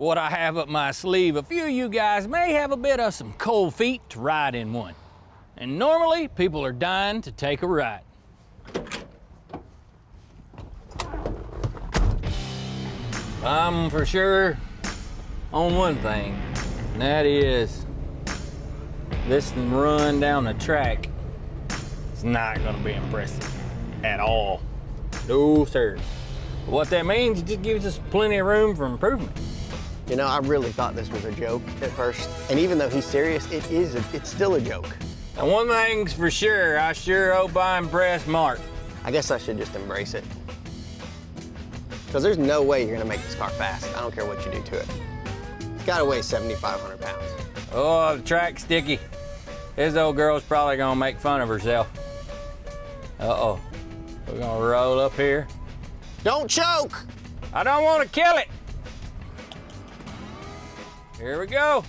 what I have up my sleeve. A few of you guys may have a bit of some cold feet to ride in one. And normally, people are dying to take a ride. I'm for sure on one thing, and that is this run down the track is not gonna be impressive at all. No, sir. What that means, it just gives us plenty of room for improvement. You know, I really thought this was a joke at first. And even though he's serious, it's still a joke. And one thing's for sure, I sure hope I impress Mark. I guess I should just embrace it. Because there's no way you're gonna make this car fast. I don't care what you do to it. It's gotta weigh 7,500 pounds. Oh, the track's sticky. This old girl's probably gonna make fun of herself. Uh-oh. We're gonna roll up here. Don't choke! I don't want to kill it. Here we go.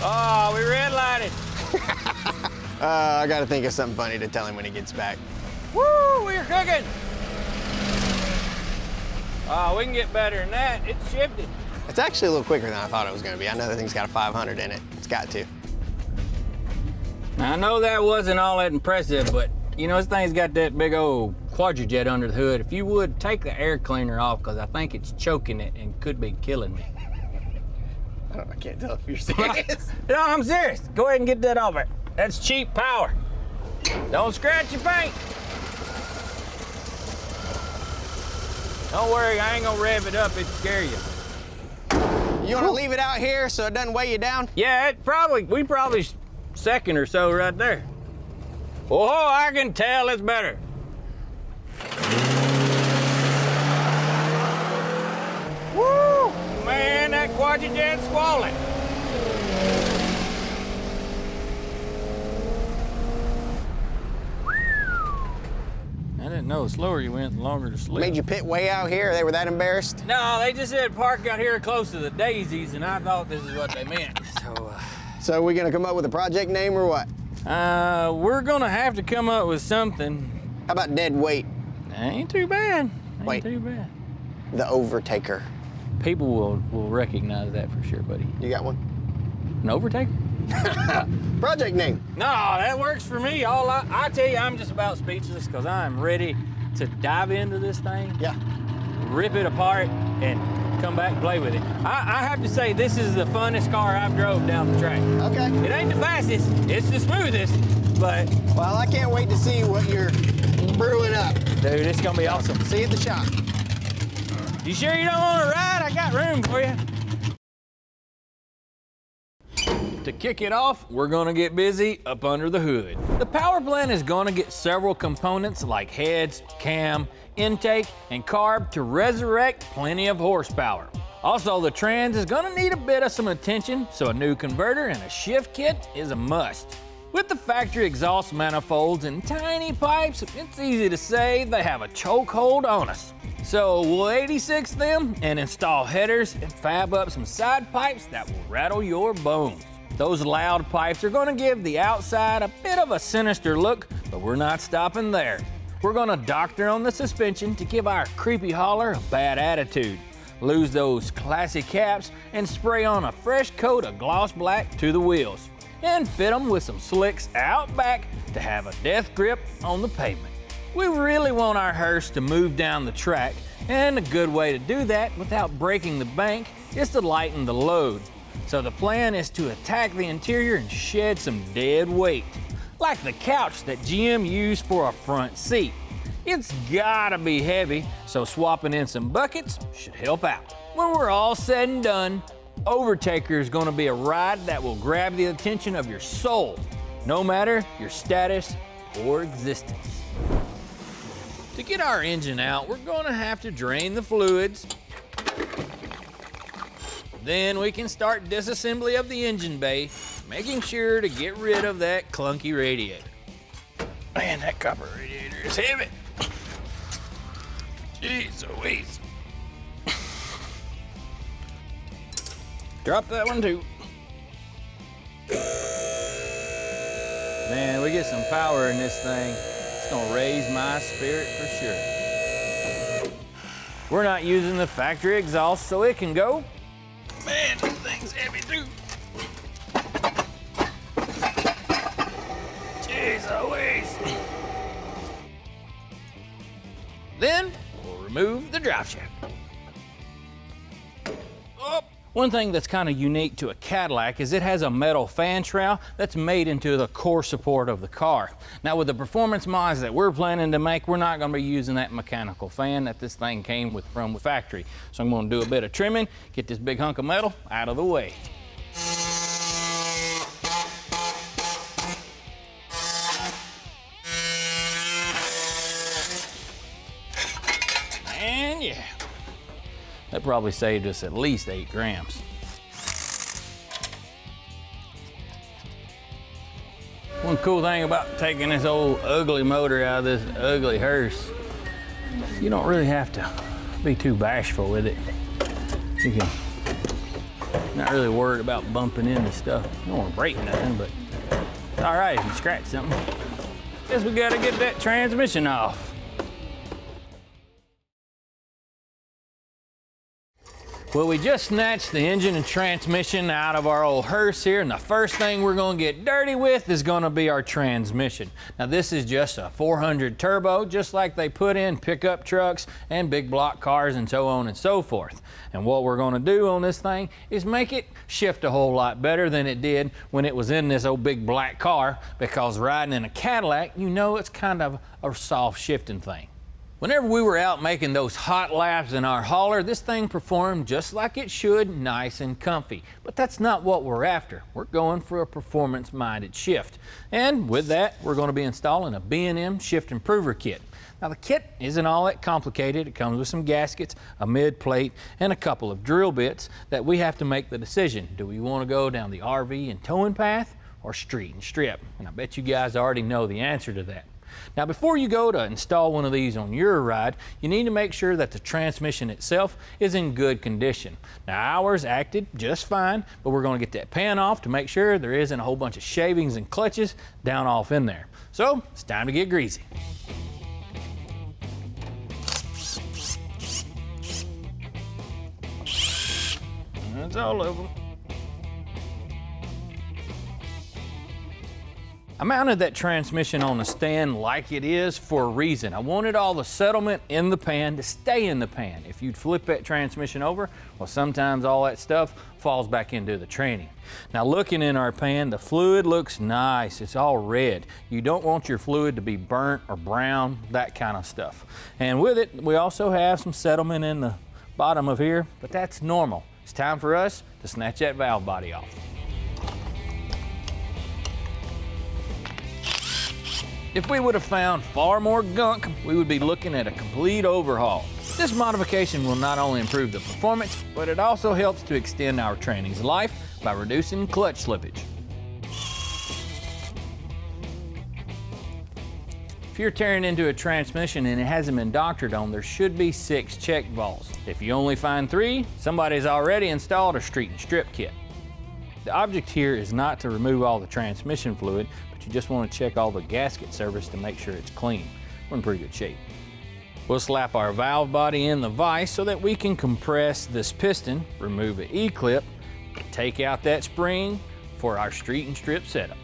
Oh, we red lighted. I gotta think of something funny to tell him when he gets back. Woo, we're cooking. Oh, we can get better than that. It's shifted. It's actually a little quicker than I thought it was gonna be. I know the thing's got a 500 in it. It's got to. Now, I know that wasn't all that impressive, but you know, this thing's got that big old quadrijet under the hood. If you would, take the air cleaner off, because I think it's choking it and could be killing me. I can't tell if you're serious. No, I'm serious. Go ahead and get that off it. That's cheap power. Don't scratch your paint. Don't worry, I ain't gonna rev it up, it'll scare you. You wanna leave it out here so it doesn't weigh you down? Yeah, we probably second or so right there. Oh, I can tell it's better. Woo! Man, that quadrijet's swollen. I didn't know the slower you went, the longer the slip. Made you pit way out here? They were that embarrassed? No, they just said park out here close to the daisies, and I thought this is what they meant. So are we gonna come up with a project name or what? We're gonna have to come up with something. How about dead weight? Ain't too bad. Wait. Too bad. The Overtaker. People will recognize that for sure, buddy. You got one? An overtaker? Project name. No, that works for me. I tell you, I'm just about speechless because I'm ready to dive into this thing. Yeah. Rip it apart and come back and play with it. I have to say, this is the funnest car I've drove down the track. Okay. It ain't the fastest, it's the smoothest, but... Well, I can't wait to see what you're brewing up. Dude, it's gonna be awesome. See you at the shop. You sure you don't want to ride? I got room for you. To kick it off, we're gonna get busy up under the hood. The power plant is gonna get several components like heads, cam, intake, and carb to resurrect plenty of horsepower. Also, the trans is gonna need a bit of some attention, so a new converter and a shift kit is a must. With the factory exhaust manifolds and tiny pipes, it's easy to say they have a chokehold on us. So we'll 86 them and install headers and fab up some side pipes that will rattle your bones. Those loud pipes are gonna give the outside a bit of a sinister look, but we're not stopping there. We're gonna doctor on the suspension to give our creepy hauler a bad attitude, lose those classy caps, and spray on a fresh coat of gloss black to the wheels, and fit them with some slicks out back to have a death grip on the pavement. We really want our hearse to move down the track, and a good way to do that without breaking the bank is to lighten the load. So the plan is to attack the interior and shed some dead weight, like the couch that GM used for a front seat. It's gotta be heavy, so swapping in some buckets should help out. When we're all said and done, Overtaker is gonna be a ride that will grab the attention of your soul, no matter your status or existence. To get our engine out, we're gonna have to drain the fluids. Then we can start disassembly of the engine bay, making sure to get rid of that clunky radiator. Man, that copper radiator is heavy. Jeez Louise. Drop that one too. Man, we get some power in this thing. It's gonna raise my spirit for sure. We're not using the factory exhaust, so it can go. Man, this thing's heavy too. Jeez Louise. Then we'll remove the drive shaft. Oh. One thing that's kind of unique to a Cadillac is it has a metal fan shroud that's made into the core support of the car. Now with the performance mods that we're planning to make, we're not going to be using that mechanical fan that this thing came with from the factory. So I'm going to do a bit of trimming, get this big hunk of metal out of the way. And yeah. That probably saved us at least 8 grams. One cool thing about taking this old ugly motor out of this ugly hearse, you don't really have to be too bashful with it. You can, not really worried about bumping into stuff. You don't want to break nothing, but it's all right if you scratch something. Guess we gotta get that transmission off. Well, we just snatched the engine and transmission out of our old hearse here, and the first thing we're gonna get dirty with is gonna be our transmission. Now this is just a 400 turbo, just like they put in pickup trucks and big block cars and so on and so forth. And what we're gonna do on this thing is make it shift a whole lot better than it did when it was in this old big black car, because riding in a Cadillac, you know it's kind of a soft shifting thing. Whenever we were out making those hot laps in our hauler, this thing performed just like it should, nice and comfy. But that's not what we're after. We're going for a performance-minded shift. And with that, we're going to be installing a B&M Shift Improver Kit. Now the kit isn't all that complicated. It comes with some gaskets, a mid plate, and a couple of drill bits that we have to make the decision. Do we want to go down the RV and towing path or street and strip? And I bet you guys already know the answer to that. Now before you go to install one of these on your ride, you need to make sure that the transmission itself is in good condition. Now ours acted just fine, but we're going to get that pan off to make sure there isn't a whole bunch of shavings and clutches down off in there. So it's time to get greasy. That's all of them. I mounted that transmission on the stand like it is for a reason. I wanted all the settlement in the pan to stay in the pan. If you'd flip that transmission over, well, sometimes all that stuff falls back into the tranny. Now looking in our pan, the fluid looks nice. It's all red. You don't want your fluid to be burnt or brown, that kind of stuff. And with it, we also have some settlement in the bottom of here, but that's normal. It's time for us to snatch that valve body off. If we would have found far more gunk, we would be looking at a complete overhaul. This modification will not only improve the performance, but it also helps to extend our tranny's life by reducing clutch slippage. If you're tearing into a transmission and it hasn't been doctored on, there should be 6 check valves. If you only find 3, somebody's already installed a street and strip kit. The object here is not to remove all the transmission fluid, but you just want to check all the gasket surface to make sure it's clean. We're in pretty good shape. We'll slap our valve body in the vise so that we can compress this piston, remove the E-clip, take out that spring for our street and strip setup.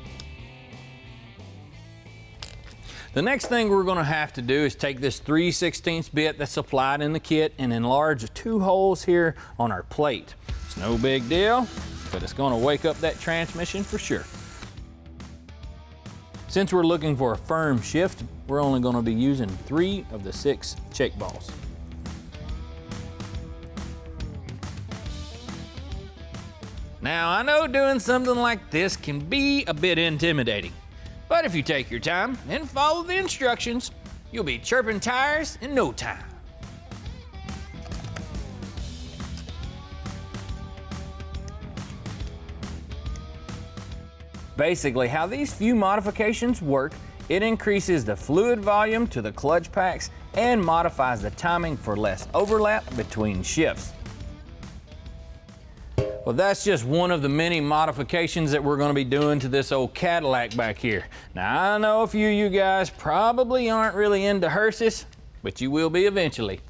The next thing we're going to have to do is take this 3/16 bit that's supplied in the kit and enlarge 2 holes here on our plate. It's no big deal, but it's going to wake up that transmission for sure. Since we're looking for a firm shift, we're only going to be using 3 of the 6 check balls. Now, I know doing something like this can be a bit intimidating, but if you take your time and follow the instructions, you'll be chirping tires in no time. Basically, how these few modifications work, it increases the fluid volume to the clutch packs and modifies the timing for less overlap between shifts. Well, that's just one of the many modifications that we're going to be doing to this old Cadillac back here. Now, I know a few of you guys probably aren't really into hearses, but you will be eventually.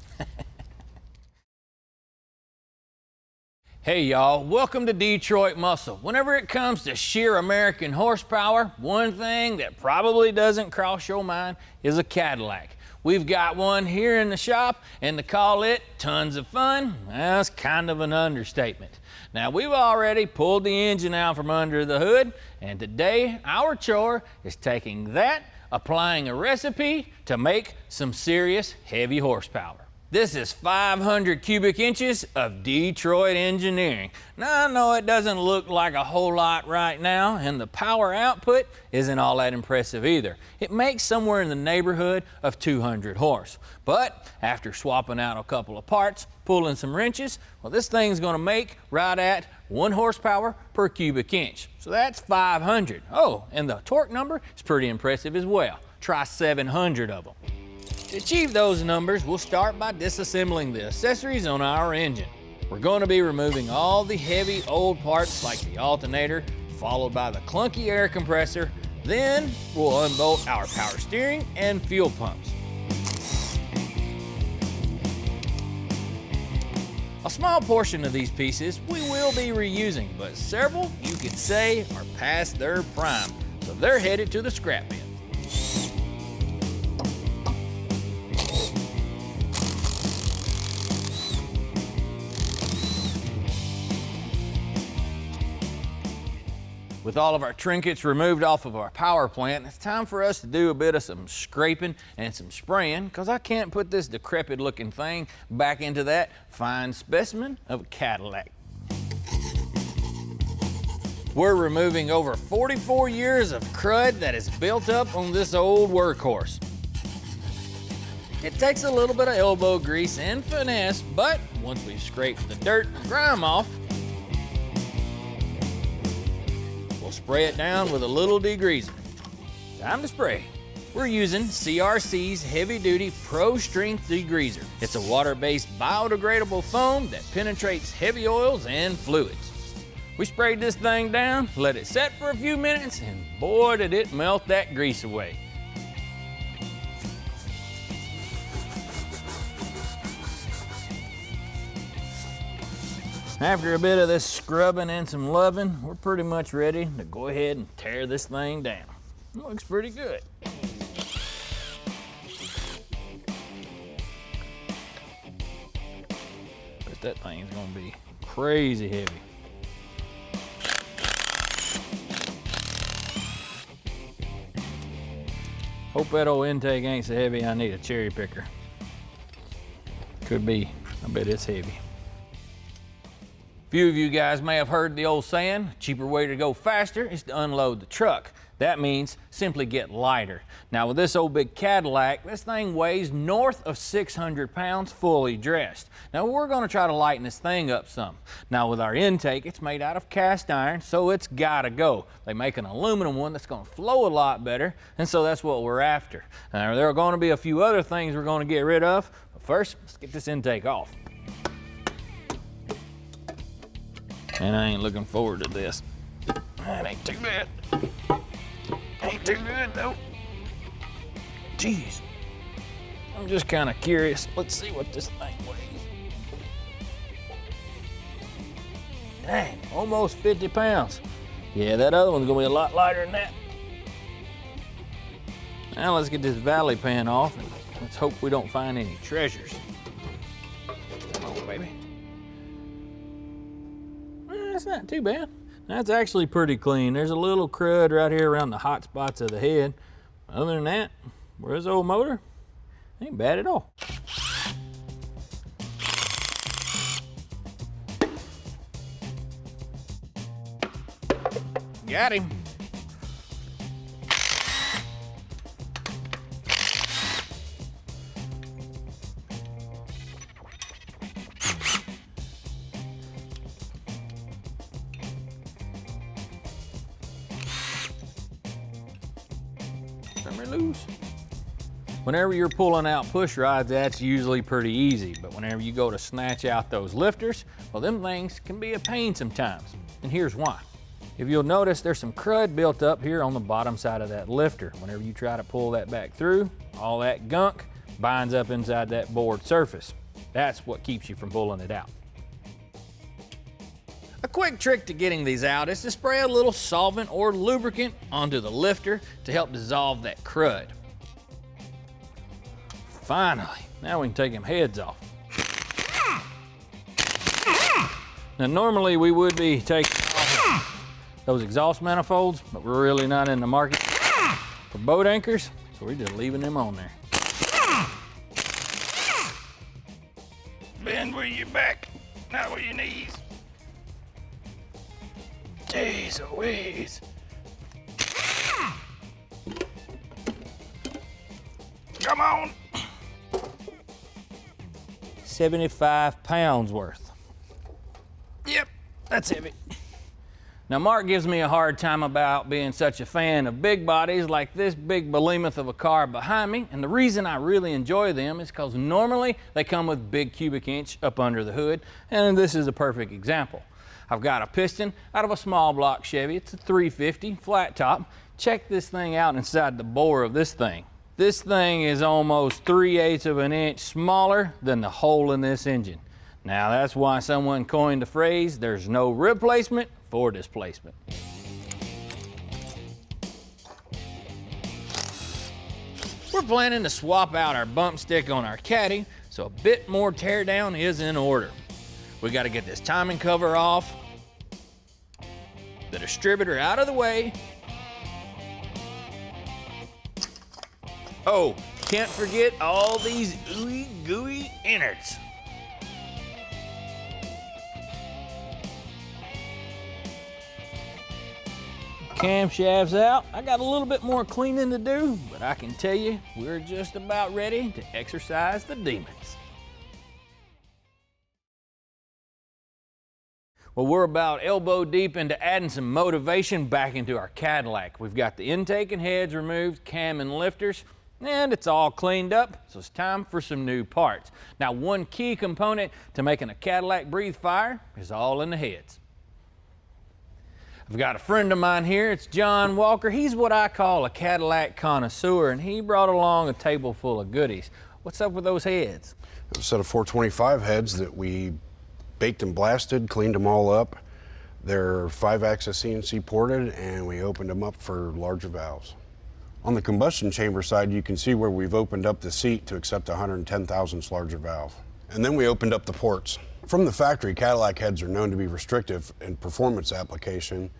Hey y'all, welcome to Detroit Muscle. Whenever it comes to sheer American horsepower, one thing that probably doesn't cross your mind is a Cadillac. We've got one here in the shop, and to call it tons of fun, that's kind of an understatement. Now, we've already pulled the engine out from under the hood, and today our chore is taking that, applying a recipe to make some serious heavy horsepower. This is 500 cubic inches of Detroit engineering. Now, I know it doesn't look like a whole lot right now, and the power output isn't all that impressive either. It makes somewhere in the neighborhood of 200 horse. But after swapping out a couple of parts, pulling some wrenches, well, this thing's gonna make right at 1 horsepower per cubic inch. So that's 500. Oh, and the torque number is pretty impressive as well. Try 700 of them. To achieve those numbers, we'll start by disassembling the accessories on our engine. We're going to be removing all the heavy old parts like the alternator, followed by the clunky air compressor. Then we'll unbolt our power steering and fuel pumps. A small portion of these pieces we will be reusing, but several you could say are past their prime, so they're headed to the scrap bin. With all of our trinkets removed off of our power plant, it's time for us to do a bit of some scraping and some spraying, because I can't put this decrepit looking thing back into that fine specimen of a Cadillac. We're removing over 44 years of crud that is built up on this old workhorse. It takes a little bit of elbow grease and finesse, but once we've scraped the dirt and grime off, we'll spray it down with a little degreaser. Time to spray. We're using CRC's Heavy Duty Pro Strength Degreaser. It's a water-based biodegradable foam that penetrates heavy oils and fluids. We sprayed this thing down, let it set for a few minutes, and boy did it melt that grease away. After a bit of this scrubbing and some loving, we're pretty much ready to go ahead and tear this thing down. It looks pretty good. But that thing's gonna be crazy heavy. Hope that old intake ain't so heavy I need a cherry picker. Could be, I bet it's heavy. Few of you guys may have heard the old saying, cheaper way to go faster is to unload the truck. That means simply get lighter. Now with this old big Cadillac, this thing weighs north of 600 pounds fully dressed. Now we're gonna try to lighten this thing up some. Now with our intake, it's made out of cast iron, so it's gotta go. They make an aluminum one that's gonna flow a lot better, and so that's what we're after. Now there are gonna be a few other things we're gonna get rid of, but first, let's get this intake off. And I ain't looking forward to this. That ain't too bad. Ain't too good though. Jeez. I'm just kind of curious. Let's see what this thing weighs. Dang, almost 50 pounds. Yeah, that other one's gonna be a lot lighter than that. Now let's get this valley pan off and let's hope we don't find any treasures. Come on, baby. That's not too bad. That's actually pretty clean. There's a little crud right here around the hot spots of the head. Other than that, where's the old motor? Ain't bad at all. Got him. Loose. Whenever you're pulling out push rods, that's usually pretty easy, but whenever you go to snatch out those lifters, well, them things can be a pain sometimes, and here's why. If you'll notice, there's some crud built up here on the bottom side of that lifter. Whenever you try to pull that back through, all that gunk binds up inside that board surface. That's what keeps you from pulling it out. A quick trick to getting these out is to spray a little solvent or lubricant onto the lifter to help dissolve that crud. Finally, now we can take them heads off. Now normally we would be taking off those exhaust manifolds, but we're really not in the market for boat anchors, so we're just leaving them on there. Bend with your back, not with your knees. Jeez Louise. Come on. 75 pounds worth. Yep, that's heavy. Now Mark gives me a hard time about being such a fan of big bodies like this big behemoth of a car behind me, and the reason I really enjoy them is because normally they come with big cubic inch up under the hood, and this is a perfect example. I've got a piston out of a small block Chevy. It's a 350 flat top. Check this thing out inside the bore of this thing. This thing is almost 3/8 of an inch smaller than the hole in this engine. Now that's why someone coined the phrase, there's no replacement for displacement. We're planning to swap out our bump stick on our Caddy, so a bit more tear down is in order. We got to get this timing cover off, the distributor out of the way. Oh, can't forget all these ooey gooey innards. Camshaft's out. I got a little bit more cleaning to do, but I can tell you, we're just about ready to exercise the demons. Well, we're about elbow deep into adding some motivation back into our Cadillac. We've got the intake and heads removed, cam and lifters, and it's all cleaned up, so it's time for some new parts. Now, one key component to making a Cadillac breathe fire is all in the heads. I've got a friend of mine here, it's John Walker. He's what I call a Cadillac connoisseur, and he brought along a table full of goodies. What's up with those heads? A set of 425 heads that we baked and blasted, cleaned them all up. They're 5-axis CNC ported, and we opened them up for larger valves. On the combustion chamber side, you can see where we've opened up the seat to accept a 110 thousandths larger valve. And then we opened up the ports. From the factory, Cadillac heads are known to be restrictive in performance application.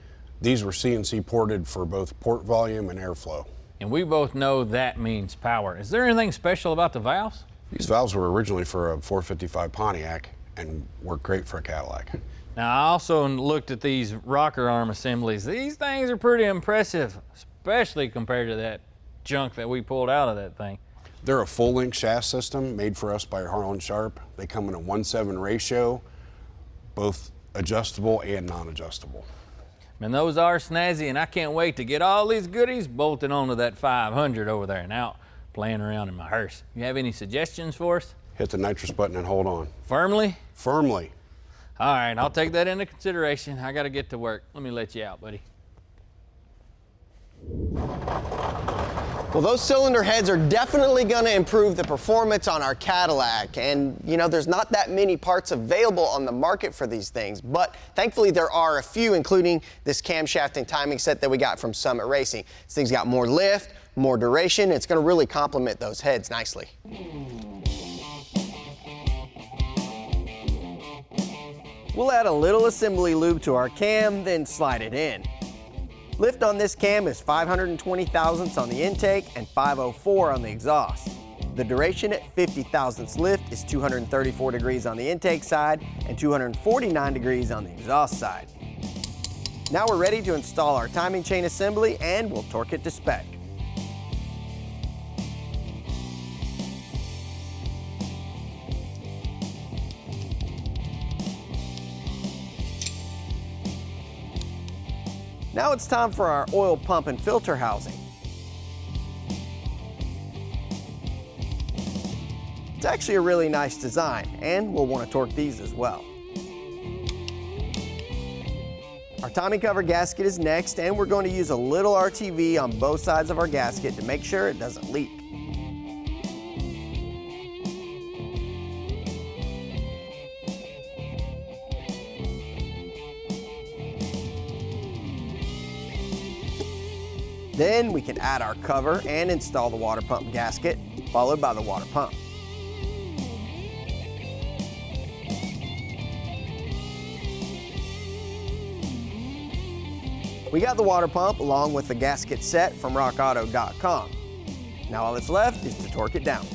These were CNC ported for both port volume and airflow. And we both know that means power. Is there anything special about the valves? These valves were originally for a 455 Pontiac and work great for a Cadillac. Now, I also looked at these rocker arm assemblies. These things are pretty impressive, especially compared to that junk that we pulled out of that thing. They're a full-length shaft system made for us by Harlan Sharp. They come in a 1:7 ratio, both adjustable and non-adjustable. Man, those are snazzy, and I can't wait to get all these goodies bolted onto that 500 over there and out playing around in my hearse. You have any suggestions for us? Hit the nitrous button and hold on. Firmly? Firmly. All right, I'll take that into consideration. I gotta get to work. Let me let you out, buddy. Well, those cylinder heads are definitely going to improve the performance on our Cadillac. And, you know, there's not that many parts available on the market for these things, but thankfully there are a few, including this camshaft and timing set that we got from Summit Racing. This thing's got more lift, more duration. It's going to really complement those heads nicely. We'll add a little assembly lube to our cam, then slide it in. Lift on this cam is 520 thousandths on the intake and 504 on the exhaust. The duration at 50 thousandths lift is 234 degrees on the intake side and 249 degrees on the exhaust side. Now we're ready to install our timing chain assembly, and we'll torque it to spec. Now it's time for our oil pump and filter housing. It's actually a really nice design, and we'll want to torque these as well. Our timing cover gasket is next, and we're going to use a little RTV on both sides of our gasket to make sure it doesn't leak. Then we can add our cover and install the water pump gasket, followed by the water pump. We got the water pump along with the gasket set from rockauto.com. Now all that's left is to torque it down.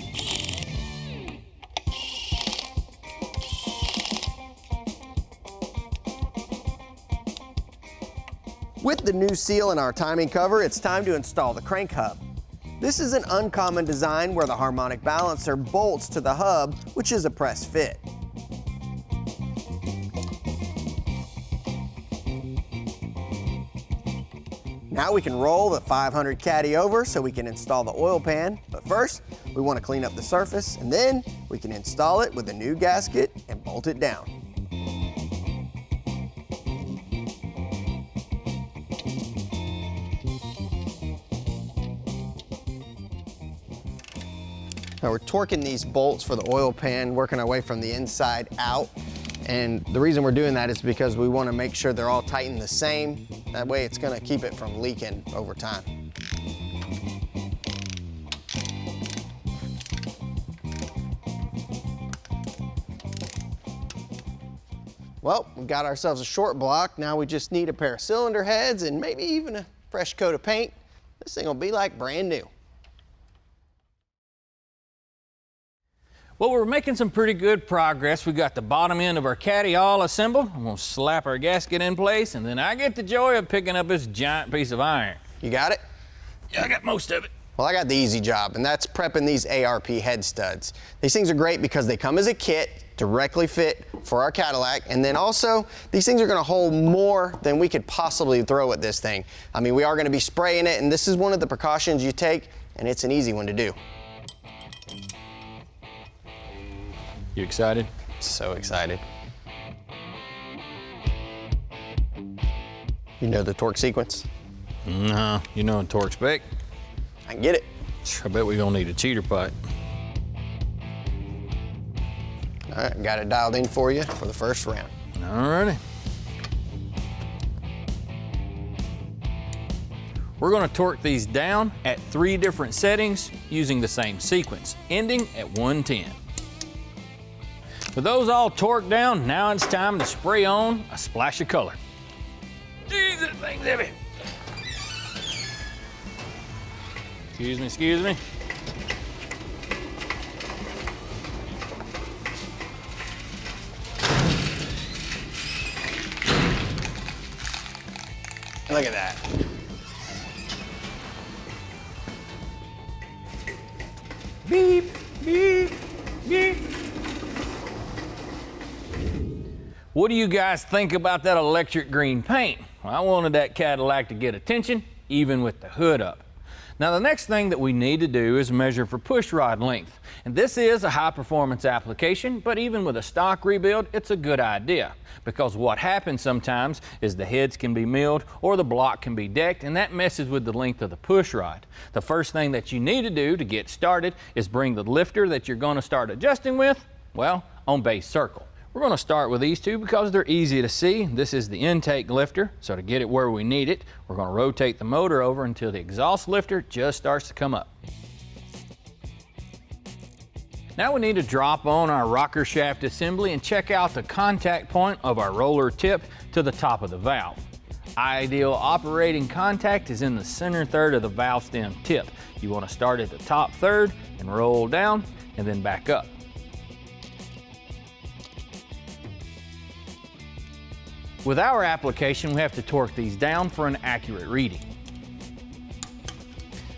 With the new seal in our timing cover, it's time to install the crank hub. This is an uncommon design where the harmonic balancer bolts to the hub, which is a press fit. Now we can roll the 500 caddy over so we can install the oil pan, but first we want to clean up the surface and then we can install it with the new gasket and bolt it down. Now we're torquing these bolts for the oil pan, working our way from the inside out. And the reason we're doing that is because we want to make sure they're all tightened the same. That way it's going to keep it from leaking over time. Well, we've got ourselves a short block. Now we just need a pair of cylinder heads and maybe even a fresh coat of paint. This thing will be like brand new. Well, we're making some pretty good progress. We got the bottom end of our caddy all assembled. I'm gonna slap our gasket in place, and then I get the joy of picking up this giant piece of iron. You got it? Yeah, I got most of it. Well, I got the easy job, and that's prepping these ARP head studs. These things are great because they come as a kit, directly fit for our Cadillac, and then also, these things are gonna hold more than we could possibly throw at this thing. I mean, we are gonna be spraying it, and this is one of the precautions you take, and it's an easy one to do. You excited? So excited. You know the torque sequence? No, you know a torque spec? I can get it. I bet we're gonna need a cheater pipe. All right, got it dialed in for you for the first round. Alrighty. We're gonna torque these down at 3 different settings using the same sequence, ending at 110. With those all torqued down, now it's time to spray on a splash of color. Jeez, that thing's heavy. Excuse me. Look at that. Beep, beep, beep. What do you guys think about that electric green paint? Well, I wanted that Cadillac to get attention, even with the hood up. Now, the next thing that we need to do is measure for push rod length. And this is a high performance application, but even with a stock rebuild, it's a good idea. Because what happens sometimes is the heads can be milled or the block can be decked, and that messes with the length of the push rod. The first thing that you need to do to get started is bring the lifter that you're going to start adjusting with, well, on base circle. We're going to start with these two because they're easy to see. This is the intake lifter, so to get it where we need it, we're going to rotate the motor over until the exhaust lifter just starts to come up. Now we need to drop on our rocker shaft assembly and check out the contact point of our roller tip to the top of the valve. Ideal operating contact is in the center third of the valve stem tip. You want to start at the top third and roll down and then back up. With our application, we have to torque these down for an accurate reading.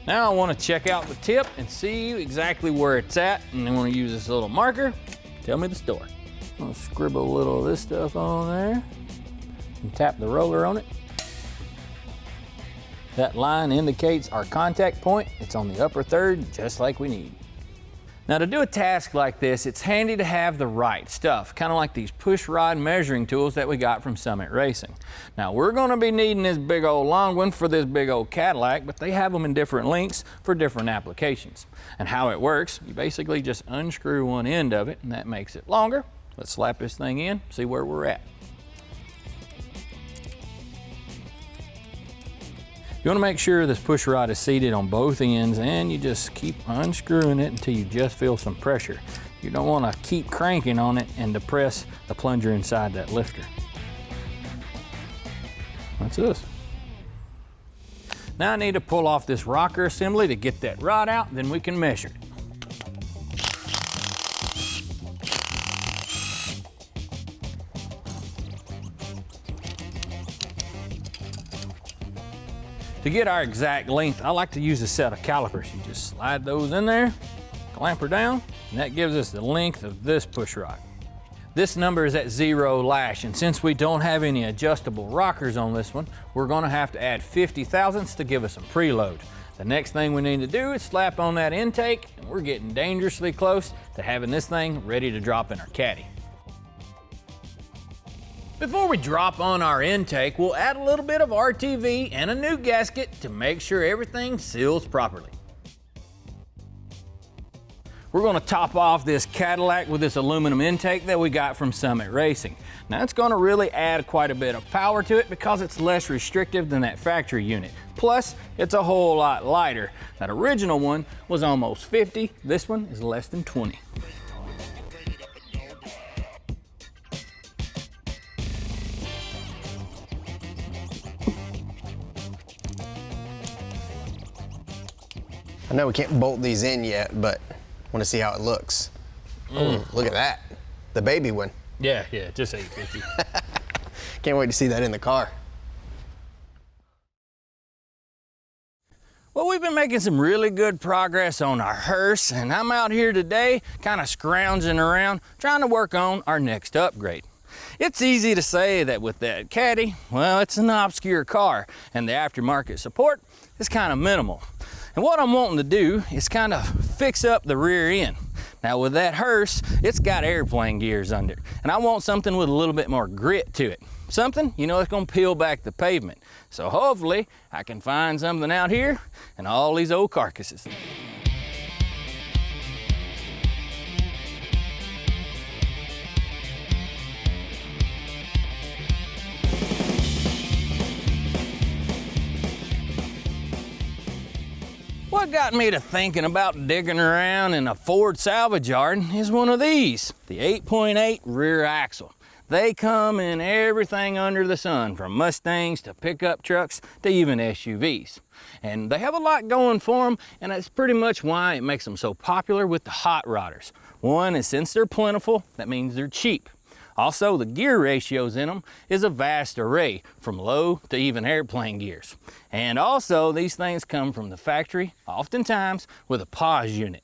Now I want to check out the tip and see exactly where it's at, and I want to use this little marker. Tell me the story. I'm gonna scribble a little of this stuff on there and tap the roller on it. That line indicates our contact point. It's on the upper third, just like we need. Now to do a task like this, it's handy to have the right stuff, kind of like these push rod measuring tools that we got from Summit Racing. Now we're going to be needing this big old long one for this big old Cadillac, but they have them in different lengths for different applications. And how it works, you basically just unscrew one end of it and that makes it longer. Let's slap this thing in, see where we're at. You want to make sure this push rod is seated on both ends, and you just keep unscrewing it until you just feel some pressure. You don't want to keep cranking on it and depress the plunger inside that lifter. That's this. Now I need to pull off this rocker assembly to get that rod out, then we can measure it. To get our exact length, I like to use a set of calipers. You just slide those in there, clamp her down, and that gives us the length of this push rod. This number is at 0 lash, and since we don't have any adjustable rockers on this one, we're gonna have to add 50 thousandths to give us some preload. The next thing we need to do is slap on that intake, and we're getting dangerously close to having this thing ready to drop in our caddy. Before we drop on our intake, we'll add a little bit of RTV and a new gasket to make sure everything seals properly. We're gonna top off this Cadillac with this aluminum intake that we got from Summit Racing. Now it's gonna really add quite a bit of power to it because it's less restrictive than that factory unit. Plus, it's a whole lot lighter. That original one was almost 50, this one is less than 20. I know we can't bolt these in yet, but want to see how it looks. Oh, look at that. The baby one. Yeah, just 850. Can't wait to see that in the car. Well, we've been making some really good progress on our hearse, and I'm out here today kind of scrounging around trying to work on our next upgrade. It's easy to say that with that Caddy, well, it's an obscure car, and the aftermarket support is kind of minimal. And what I'm wanting to do is kind of fix up the rear end. Now with that hearse, it's got airplane gears under it, and I want something with a little bit more grit to it. Something, you know, it's gonna peel back the pavement. So hopefully I can find something out here and all these old carcasses. What got me to thinking about digging around in a Ford salvage yard is one of these, the 8.8 rear axle. They come in everything under the sun, from Mustangs to pickup trucks to even SUVs. And they have a lot going for them, and that's pretty much why it makes them so popular with the hot rodders. One is since they're plentiful, that means they're cheap. Also, the gear ratios in them is a vast array, from low to even airplane gears. And also, these things come from the factory, oftentimes with a pause unit.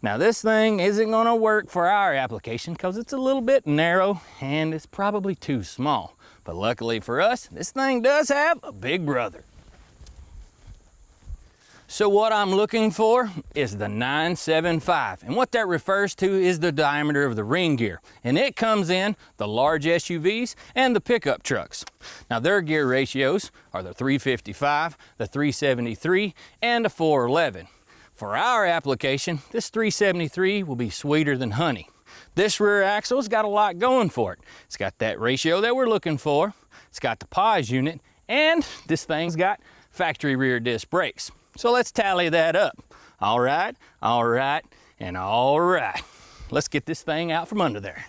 Now this thing isn't gonna work for our application because it's a little bit narrow and it's probably too small. But luckily for us, this thing does have a big brother. So what I'm looking for is the 975, and what that refers to is the diameter of the ring gear, and it comes in the large SUVs and the pickup trucks. Now their gear ratios are the 355, the 373, and the 411. For our application, this 373 will be sweeter than honey. This rear axle's got a lot going for it. It's got that ratio that we're looking for, it's got the pause unit, and this thing's got factory rear disc brakes. So let's tally that up. All right, and all right. Let's get this thing out from under there.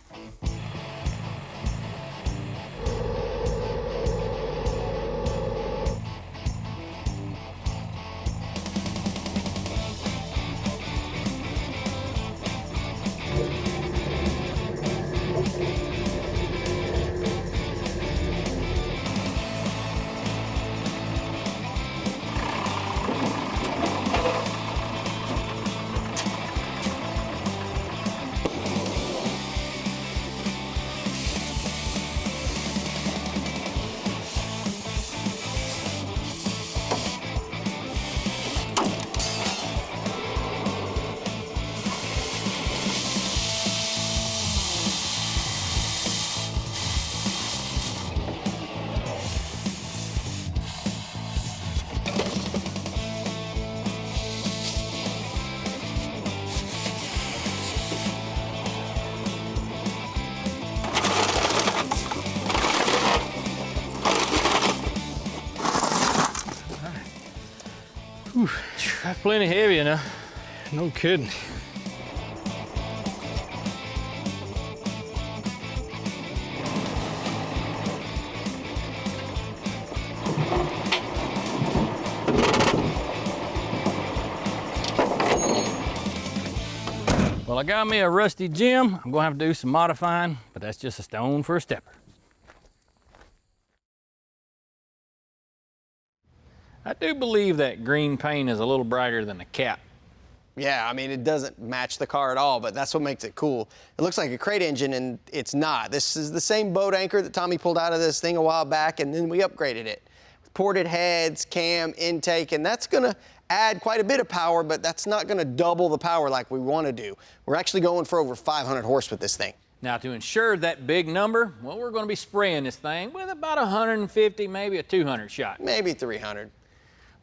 plenty heavy enough. No kidding. Well, I got me a rusty gem. I'm gonna have to do some modifying, but that's just a stone for a stepper. I do believe that green paint is a little brighter than the cap. Yeah, I mean, it doesn't match the car at all, but that's what makes it cool. It looks like a crate engine, and it's not. This is the same boat anchor that Tommy pulled out of this thing a while back, and then we upgraded it. Ported heads, cam, intake, and that's gonna add quite a bit of power, but that's not gonna double the power like we wanna do. We're actually going for over 500 horse with this thing. Now, to ensure that big number, well, we're gonna be spraying this thing with about 150, maybe a 200 shot. Maybe 300.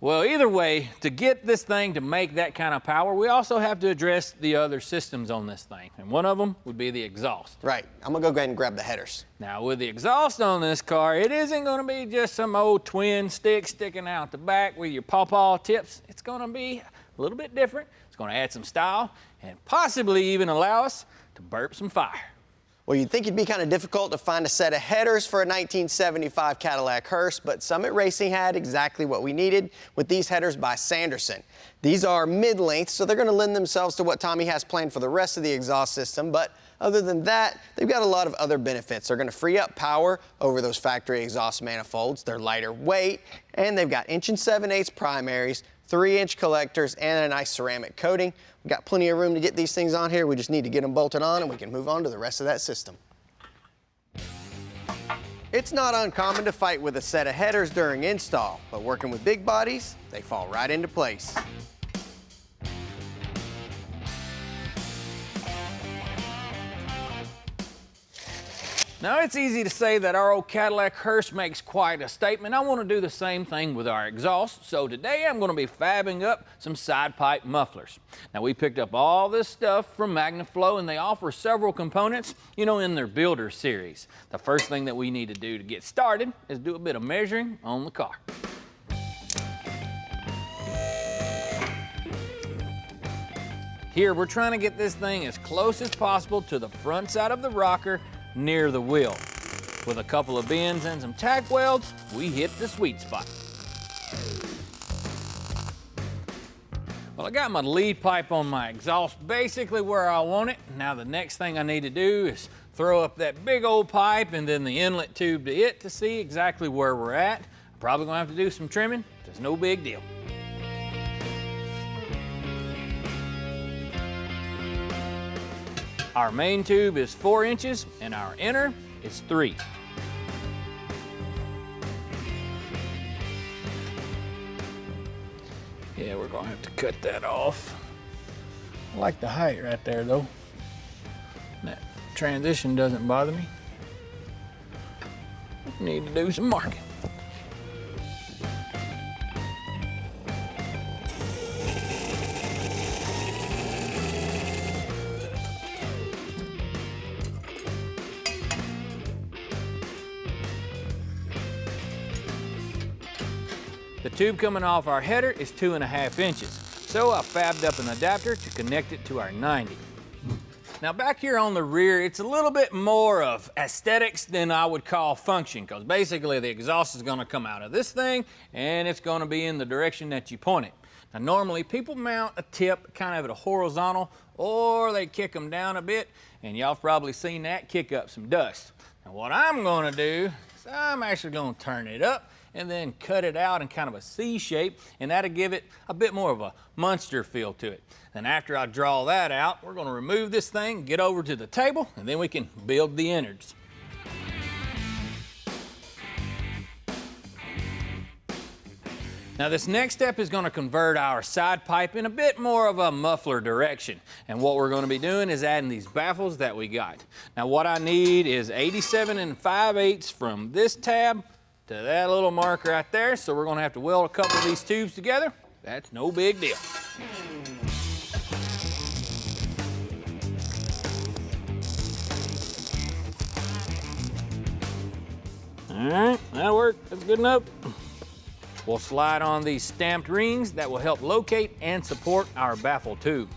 Well, either way, to get this thing to make that kind of power, we also have to address the other systems on this thing. And one of them would be the exhaust. Right, I'm gonna go ahead and grab the headers. Now, with the exhaust on this car, it isn't gonna be just some old twin stick sticking out the back with your pawpaw tips. It's gonna be a little bit different. It's gonna add some style and possibly even allow us to burp some fire. Well, you'd think it'd be kind of difficult to find a set of headers for a 1975 Cadillac Hearse, but Summit Racing had exactly what we needed with these headers by Sanderson. These are mid-length, so they're going to lend themselves to what Tommy has planned for the rest of the exhaust system, but other than that, they've got a lot of other benefits. They're going to free up power over those factory exhaust manifolds, they're lighter weight, and they've got 1 7/8 primaries, 3-inch collectors, and a nice ceramic coating. We've got plenty of room to get these things on here. We just need to get them bolted on and we can move on to the rest of that system. It's not uncommon to fight with a set of headers during install, but working with big bodies, they fall right into place. Now, it's easy to say that our old Cadillac Hearse makes quite a statement. I want to do the same thing with our exhaust, so today I'm going to be fabbing up some side pipe mufflers. Now, we picked up all this stuff from MagnaFlow, and they offer several components, you know, in their Builder series. The first thing that we need to do to get started is do a bit of measuring on the car. Here, we're trying to get this thing as close as possible to the front side of the rocker near the wheel. With a couple of bends and some tack welds, we hit the sweet spot. Well, I got my lead pipe on my exhaust basically where I want it. Now the next thing I need to do is throw up that big old pipe and then the inlet tube to it to see exactly where we're at. I'm probably gonna have to do some trimming, just no big deal. Our main tube is 4 inches and our inner is 3. Yeah, we're gonna have to cut that off. I like the height right there though. That transition doesn't bother me. Need to do some marking. The tube coming off our header is 2.5 inches, so I fabbed up an adapter to connect it to our 90. Now back here on the rear, it's a little bit more of aesthetics than I would call function, because basically the exhaust is going to come out of this thing and it's going to be in the direction that you point it. Now normally people mount a tip kind of at a horizontal, or they kick them down a bit, and y'all have probably seen that kick up some dust. Now what I'm going to do is I'm actually going to turn it up and then cut it out in kind of a C shape, and that'll give it a bit more of a monster feel to it. Then after I draw that out, we're gonna remove this thing, get over to the table, and then we can build the innards. Now this next step is gonna convert our side pipe in a bit more of a muffler direction. And what we're gonna be doing is adding these baffles that we got. Now what I need is 87 5/8 from this tab to that little mark right there. So we're gonna have to weld a couple of these tubes together. That's no big deal. All right, that'll work, that's good enough. We'll slide on these stamped rings that will help locate and support our baffle tube.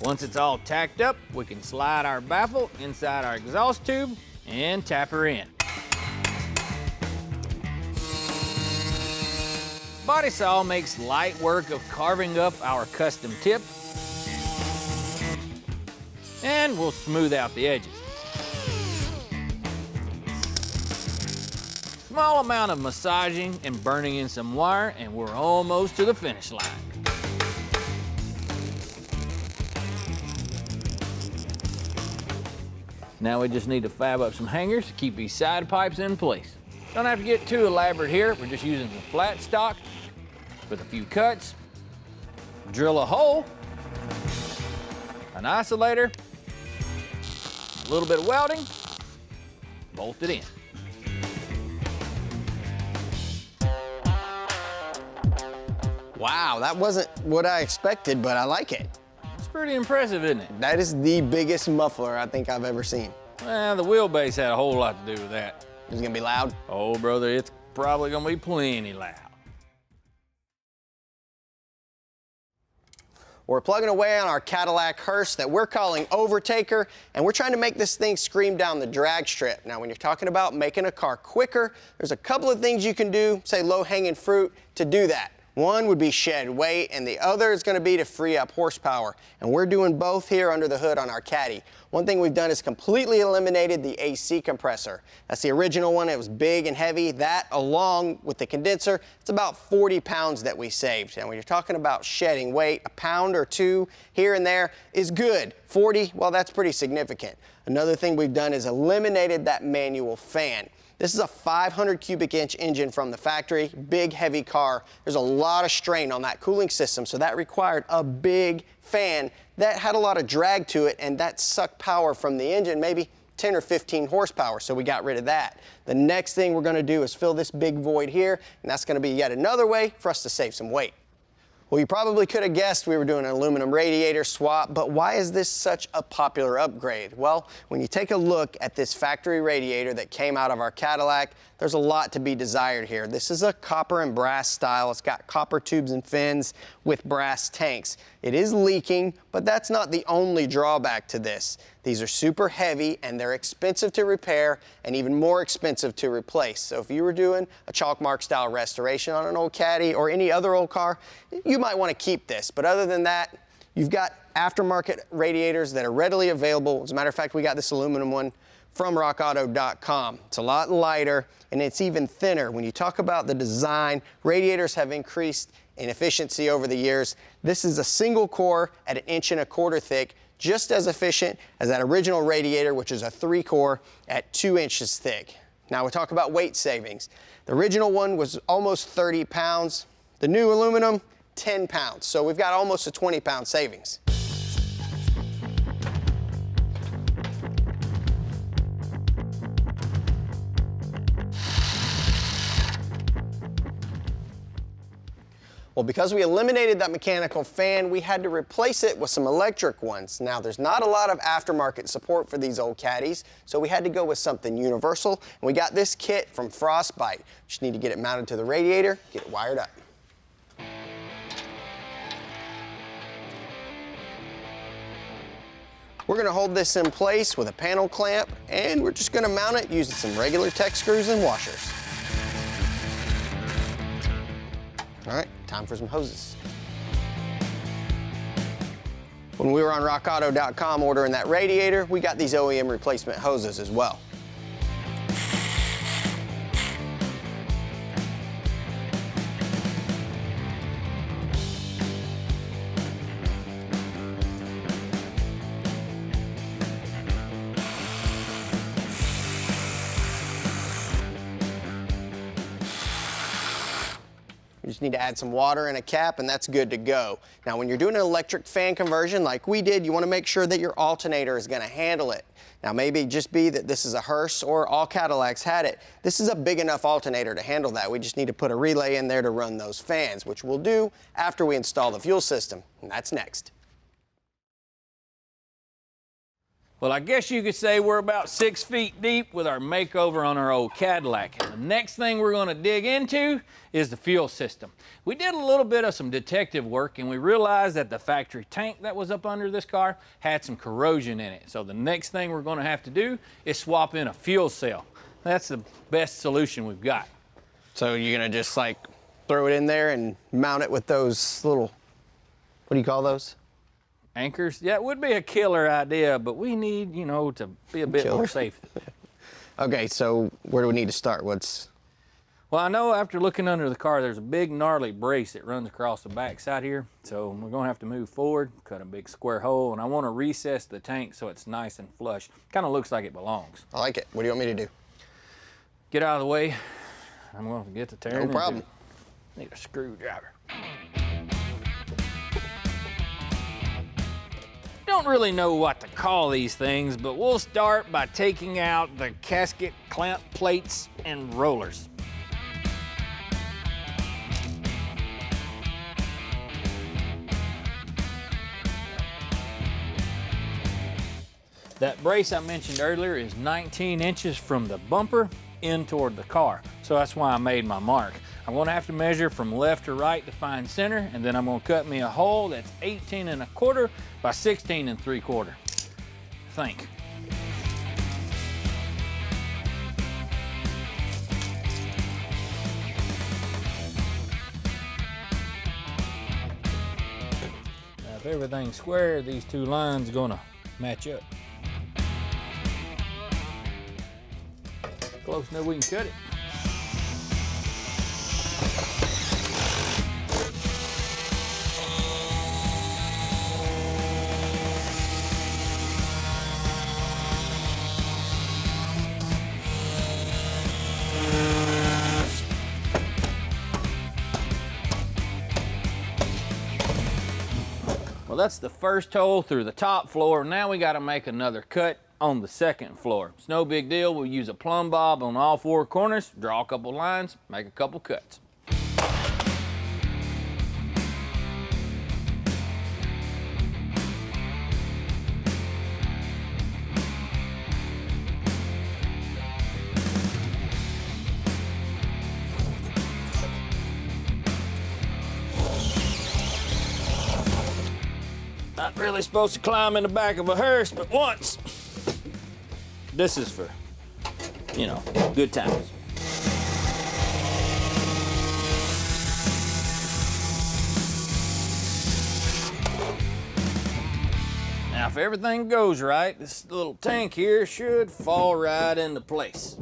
Once it's all tacked up, we can slide our baffle inside our exhaust tube and tap her in. Body saw makes light work of carving up our custom tip, and we'll smooth out the edges. Small amount of massaging and burning in some wire, and we're almost to the finish line. Now we just need to fab up some hangers to keep these side pipes in place. Don't have to get too elaborate here. We're just using some flat stock with a few cuts. Drill a hole, an isolator, a little bit of welding, bolt it in. Wow, that wasn't what I expected, but I like it. It's pretty impressive, isn't it? That is the biggest muffler I think I've ever seen. Well, the wheelbase had a whole lot to do with that. It's gonna be loud. Oh, brother, it's probably gonna be plenty loud. We're plugging away on our Cadillac Hearse that we're calling Overtaker, and we're trying to make this thing scream down the drag strip. Now, when you're talking about making a car quicker, there's a couple of things you can do, say low-hanging fruit, to do that. One would be shed weight, and the other is going to be to free up horsepower. And we're doing both here under the hood on our Caddy. One thing we've done is completely eliminated the AC compressor. That's the original one. It was big and heavy. That, along with the condenser, it's about 40 pounds that we saved. And when you're talking about shedding weight, a pound or two here and there is good. 40, well, that's pretty significant. Another thing we've done is eliminated that manual fan. This is a 500 cubic inch engine from the factory, big heavy car. There's a lot of strain on that cooling system, so that required a big fan that had a lot of drag to it, and that sucked power from the engine, maybe 10 or 15 horsepower, so we got rid of that. The next thing we're gonna do is fill this big void here, and that's gonna be yet another way for us to save some weight. Well, you probably could have guessed we were doing an aluminum radiator swap, but why is this such a popular upgrade? Well, when you take a look at this factory radiator that came out of our Cadillac, there's a lot to be desired here. This is a copper and brass style. It's got copper tubes and fins with brass tanks. It is leaking, but that's not the only drawback to this. These are super heavy and they're expensive to repair and even more expensive to replace. So if you were doing a chalk mark style restoration on an old Caddy or any other old car, you might want to keep this. But other than that, you've got aftermarket radiators that are readily available. As a matter of fact, we got this aluminum one from rockauto.com. It's a lot lighter and it's even thinner. When you talk about the design, radiators have increased in efficiency over the years. This is a single core at 1.25 inches thick, just as efficient as that original radiator, which is a 3-core at 2 inches thick. Now we talk about weight savings. The original one was almost 30 pounds. The new aluminum, 10 pounds. So we've got almost a 20-pound savings. Well, because we eliminated that mechanical fan, we had to replace it with some electric ones. Now, there's not a lot of aftermarket support for these old Caddies, so we had to go with something universal, and we got this kit from Frostbite. Just need to get it mounted to the radiator, get it wired up. We're gonna hold this in place with a panel clamp, and we're just gonna mount it using some regular tech screws and washers. All right, time for some hoses. When we were on rockauto.com ordering that radiator, we got these OEM replacement hoses as well. just need to add some water and a cap, and that's good to go. Now, when you're doing an electric fan conversion like we did, you want to make sure that your alternator is going to handle it. Now, maybe just be that this is a Hearse or all Cadillacs had it. This is a big enough alternator to handle that. We just need to put a relay in there to run those fans, which we'll do after we install the fuel system, and that's next. Well, I guess you could say we're about 6 feet deep with our makeover on our old Cadillac. And the next thing we're going to dig into is the fuel system. We did a little bit of some detective work, and we realized that the factory tank that was up under this car had some corrosion in it. So the next thing we're going to have to do is swap in a fuel cell. That's the best solution we've got. So you're going to just like throw it in there and mount it with those little, what do you call those? Anchors? Yeah, it would be a killer idea, but we need, you know, to be a bit more safe. Okay, so where do we need to start? Well, I know after looking under the car, there's a big gnarly brace that runs across the back side here. So we're gonna have to move forward, cut a big square hole, and I wanna recess the tank so it's nice and flush. Kind of looks like it belongs. I like it. What do you want me to do? Get out of the way. I'm gonna get the tearing. No problem. Need a screwdriver. Don't really know what to call these things, but we'll start by taking out the gasket clamp plates and rollers. That brace I mentioned earlier is 19 inches from the bumper in toward the car, so that's why I made my mark. I'm gonna have to measure from left to right to find center, and then I'm gonna cut me a hole that's 18 1/4 by 16 3/4. Think. Now, if everything's square, these two lines are gonna match up. Close enough we can cut it. Well, that's the first hole through the top floor. Now we got to make another cut on the second floor. It's no big deal. We'll use a plumb bob on all 4 corners, draw a couple lines, make a couple cuts. Not really supposed to climb in the back of a hearse, but once. This is for, you know, good times. Now, if everything goes right, this little tank here should fall right into place.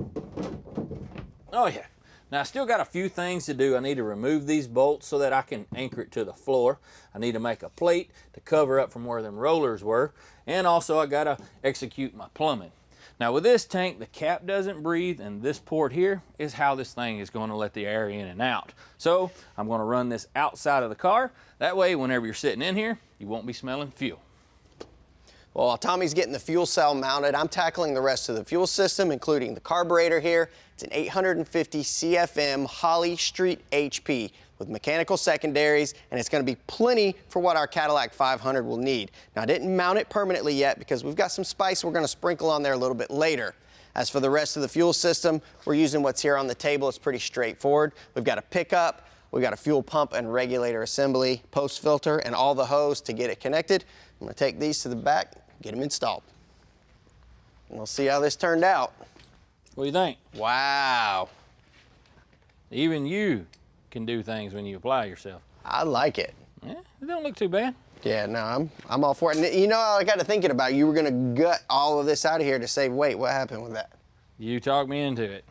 Oh yeah. Now, I still got a few things to do. I need to remove these bolts so that I can anchor it to the floor. I need to make a plate to cover up from where them rollers were. And also, I gotta execute my plumbing. Now, with this tank, the cap doesn't breathe, and this port here is how this thing is gonna let the air in and out. So, I'm gonna run this outside of the car. That way, whenever you're sitting in here, you won't be smelling fuel. Well, while Tommy's getting the fuel cell mounted, I'm tackling the rest of the fuel system, including the carburetor here. It's an 850 CFM Holly Street HP with mechanical secondaries, and it's going to be plenty for what our Cadillac 500 will need. Now, I didn't mount it permanently yet because we've got some spice we're going to sprinkle on there a little bit later. As for the rest of the fuel system, we're using what's here on the table. It's pretty straightforward. We've got a pickup, we've got a fuel pump and regulator assembly, post filter, and all the hose to get it connected. I'm going to take these to the back, get them installed. And we'll see how this turned out. What do you think? Wow. Even you can do things when you apply yourself. I like it. Yeah, it don't look too bad. Yeah, no, I'm all for it. And you know, I got to thinking about you were going to gut all of this out of here to say, wait, what happened with that? You talked me into it.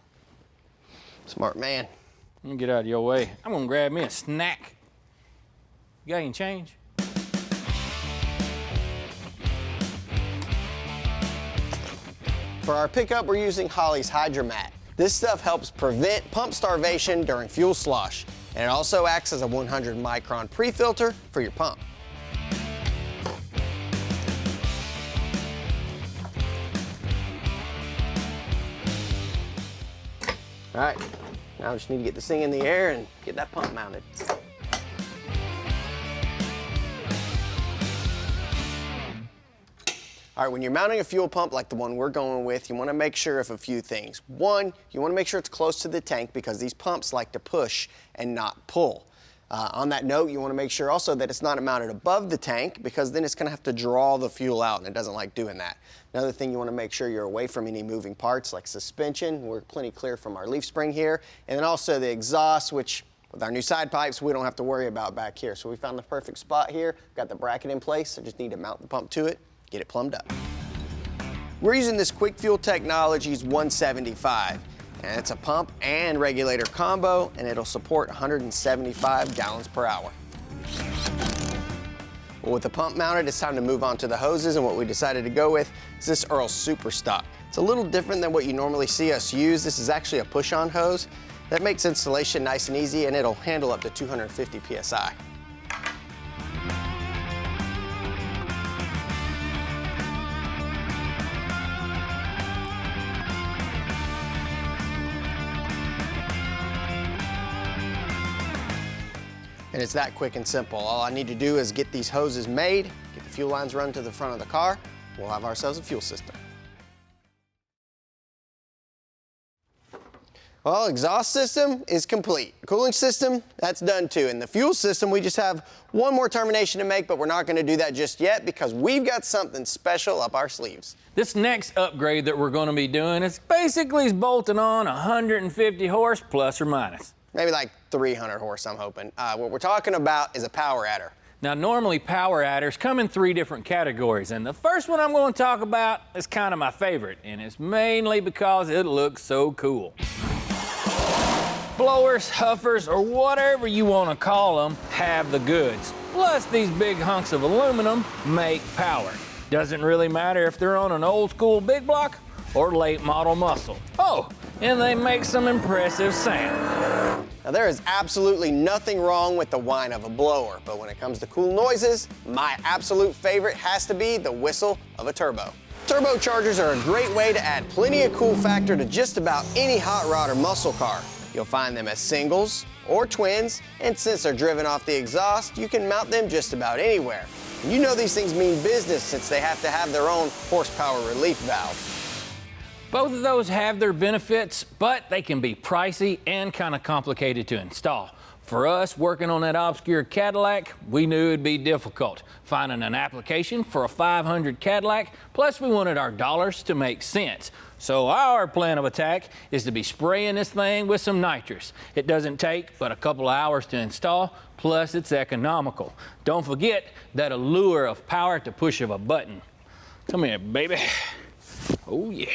Smart man. Let me get out of your way. I'm gonna grab me a snack. You got any change? For our pickup, we're using Holley's Hydromat. This stuff helps prevent pump starvation during fuel slosh. And it also acts as a 100 micron pre-filter for your pump. All right, now we just need to get this thing in the air and get that pump mounted. All right, when you're mounting a fuel pump like the one we're going with, you want to make sure of a few things. One, you want to make sure it's close to the tank because these pumps like to push and not pull. On that note, you want to make sure also that it's not mounted above the tank because then it's going to have to draw the fuel out and it doesn't like doing that. Another thing, you want to make sure you're away from any moving parts like suspension. We're plenty clear from our leaf spring here. And then also the exhaust, which with our new side pipes, we don't have to worry about back here. So we found the perfect spot here. Got the bracket in place. I just need to mount the pump to it, get it plumbed up. We're using this Quick Fuel Technologies 175. And it's a pump and regulator combo, and it'll support 175 gallons per hour. Well, with the pump mounted, it's time to move on to the hoses, and what we decided to go with is this Earl Super Stock. It's a little different than what you normally see us use. This is actually a push-on hose. That makes installation nice and easy, and it'll handle up to 250 PSI. And it's that quick and simple. All I need to do is get these hoses made, get the fuel lines run to the front of the car. We'll have ourselves a fuel system. Well, exhaust system is complete. Cooling system, that's done too. And the fuel system, we just have one more termination to make, but we're not gonna do that just yet because we've got something special up our sleeves. This next upgrade that we're gonna be doing is basically bolting on 150 horse plus or minus. Maybe like 300 horse, I'm hoping. What we're talking about is a power adder. Now, normally power adders come in 3 different categories, and the first one I'm going to talk about is kind of my favorite, and it's mainly because it looks so cool. Blowers, huffers, or whatever you want to call them have the goods. Plus, these big hunks of aluminum make power. Doesn't really matter if they're on an old school big block or late model muscle. Oh, and they make some impressive sound. Now, there is absolutely nothing wrong with the whine of a blower, but when it comes to cool noises, my absolute favorite has to be the whistle of a turbo. Turbochargers are a great way to add plenty of cool factor to just about any hot rod or muscle car. You'll find them as singles or twins, and since they're driven off the exhaust, you can mount them just about anywhere. And you know these things mean business since they have to have their own horsepower relief valve. Both of those have their benefits, but they can be pricey and kind of complicated to install. For us, working on that obscure Cadillac, we knew it'd be difficult finding an application for a 500 Cadillac, plus we wanted our dollars to make sense. So our plan of attack is to be spraying this thing with some nitrous. It doesn't take but a couple of hours to install, plus it's economical. Don't forget that allure of power at the push of a button. Come here, baby. Oh yeah.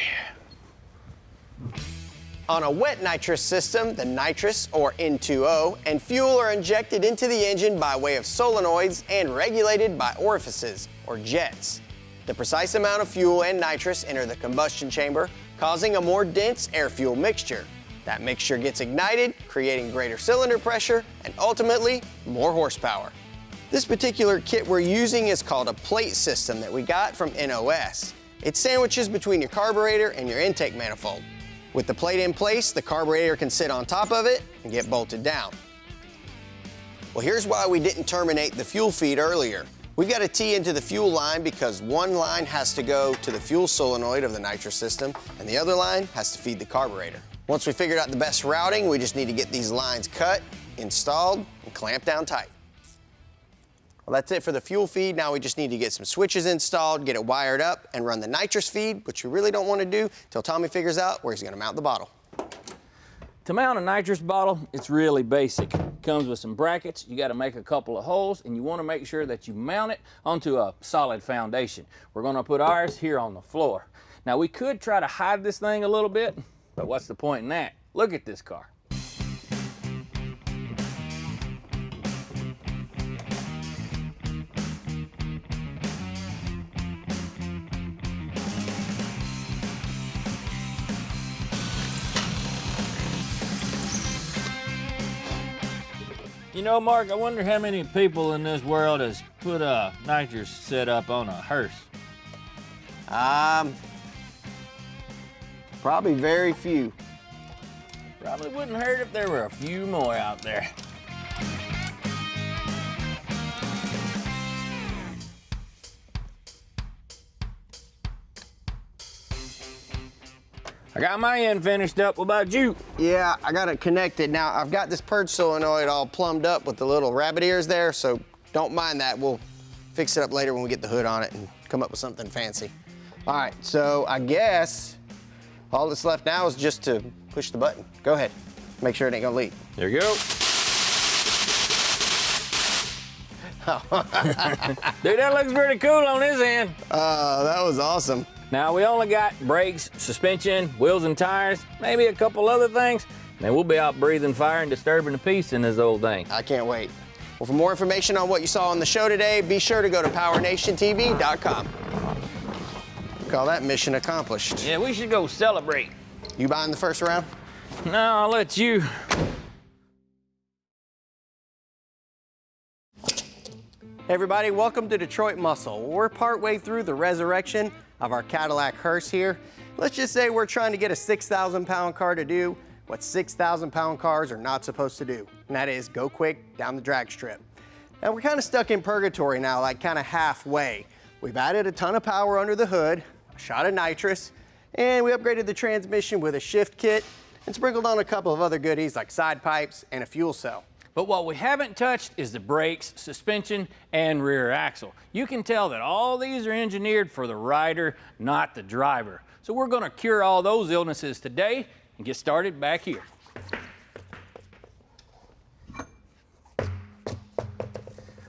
On a wet nitrous system, the nitrous, or N2O, and fuel are injected into the engine by way of solenoids and regulated by orifices, or jets. The precise amount of fuel and nitrous enter the combustion chamber, causing a more dense air-fuel mixture. That mixture gets ignited, creating greater cylinder pressure and ultimately more horsepower. This particular kit we're using is called a plate system that we got from NOS. It sandwiches between your carburetor and your intake manifold. With the plate in place, the carburetor can sit on top of it and get bolted down. Well, here's why we didn't terminate the fuel feed earlier. We've got to tee into the fuel line because one line has to go to the fuel solenoid of the nitrous system and the other line has to feed the carburetor. Once we figured out the best routing, we just need to get these lines cut, installed, and clamped down tight. Well, that's it for the fuel feed. Now we just need to get some switches installed, get it wired up, and run the nitrous feed, which you really don't want to do until Tommy figures out where he's going to mount the bottle. To mount a nitrous bottle, it's really basic. It comes with some brackets. You got to make a couple of holes, and you want to make sure that you mount it onto a solid foundation. We're going to put ours here on the floor. Now, we could try to hide this thing a little bit, but what's the point in that? Look at this car. You know, Mark, I wonder how many people in this world has put a nitrous setup on a hearse. Probably very few. Probably wouldn't hurt if there were a few more out there. I got my end finished up. What about you? Yeah, I got it connected. Now, I've got this purge solenoid all plumbed up with the little rabbit ears there, so don't mind that. We'll fix it up later when we get the hood on it and come up with something fancy. All right, so I guess all that's left now is just to push the button. Go ahead. Make sure it ain't gonna leak. There you go. Dude, that looks pretty cool on his end. That was awesome. Now, we only got brakes, suspension, wheels and tires, maybe a couple other things. Then we'll be out breathing fire and disturbing the peace in this old thing. I can't wait. Well, for more information on what you saw on the show today, be sure to go to PowerNationTV.com. Call that mission accomplished. Yeah, we should go celebrate. You buying the first round? No, I'll let you. Hey everybody, welcome to Detroit Muscle. We're partway through the resurrection of our Cadillac Hearse here. Let's just say we're trying to get a 6,000 pound car to do what 6,000 pound cars are not supposed to do, and that is go quick down the drag strip. And we're kind of stuck in purgatory now, like kind of halfway. We've added a ton of power under the hood, a shot of nitrous, and we upgraded the transmission with a shift kit and sprinkled on a couple of other goodies like side pipes and a fuel cell. But what we haven't touched is the brakes, suspension, and rear axle. You can tell that all these are engineered for the rider, not the driver. So we're gonna cure all those illnesses today and get started back here.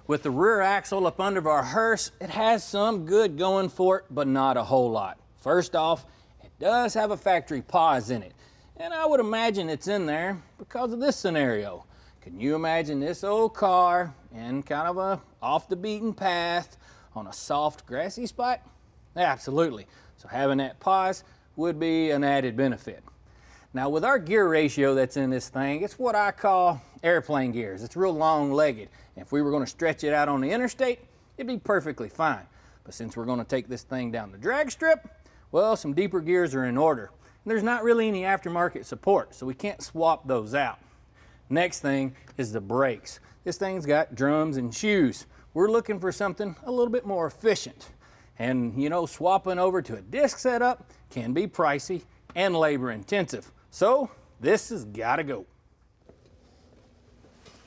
With the rear axle up under our hearse, it has some good going for it, but not a whole lot. First off, it does have a factory pause in it. And I would imagine it's in there because of this scenario. Can you imagine this old car in kind of a off the beaten path on a soft grassy spot? Absolutely. So having that pause would be an added benefit. Now with our gear ratio that's in this thing, it's what I call airplane gears. It's real long-legged. And if we were going to stretch it out on the interstate, it'd be perfectly fine. But since we're going to take this thing down the drag strip, well, some deeper gears are in order. And there's not really any aftermarket support, so we can't swap those out. Next thing is the brakes. This thing's got drums and shoes. We're looking for something a little bit more efficient. And you know, swapping over to a disc setup can be pricey and labor intensive. So this has gotta go.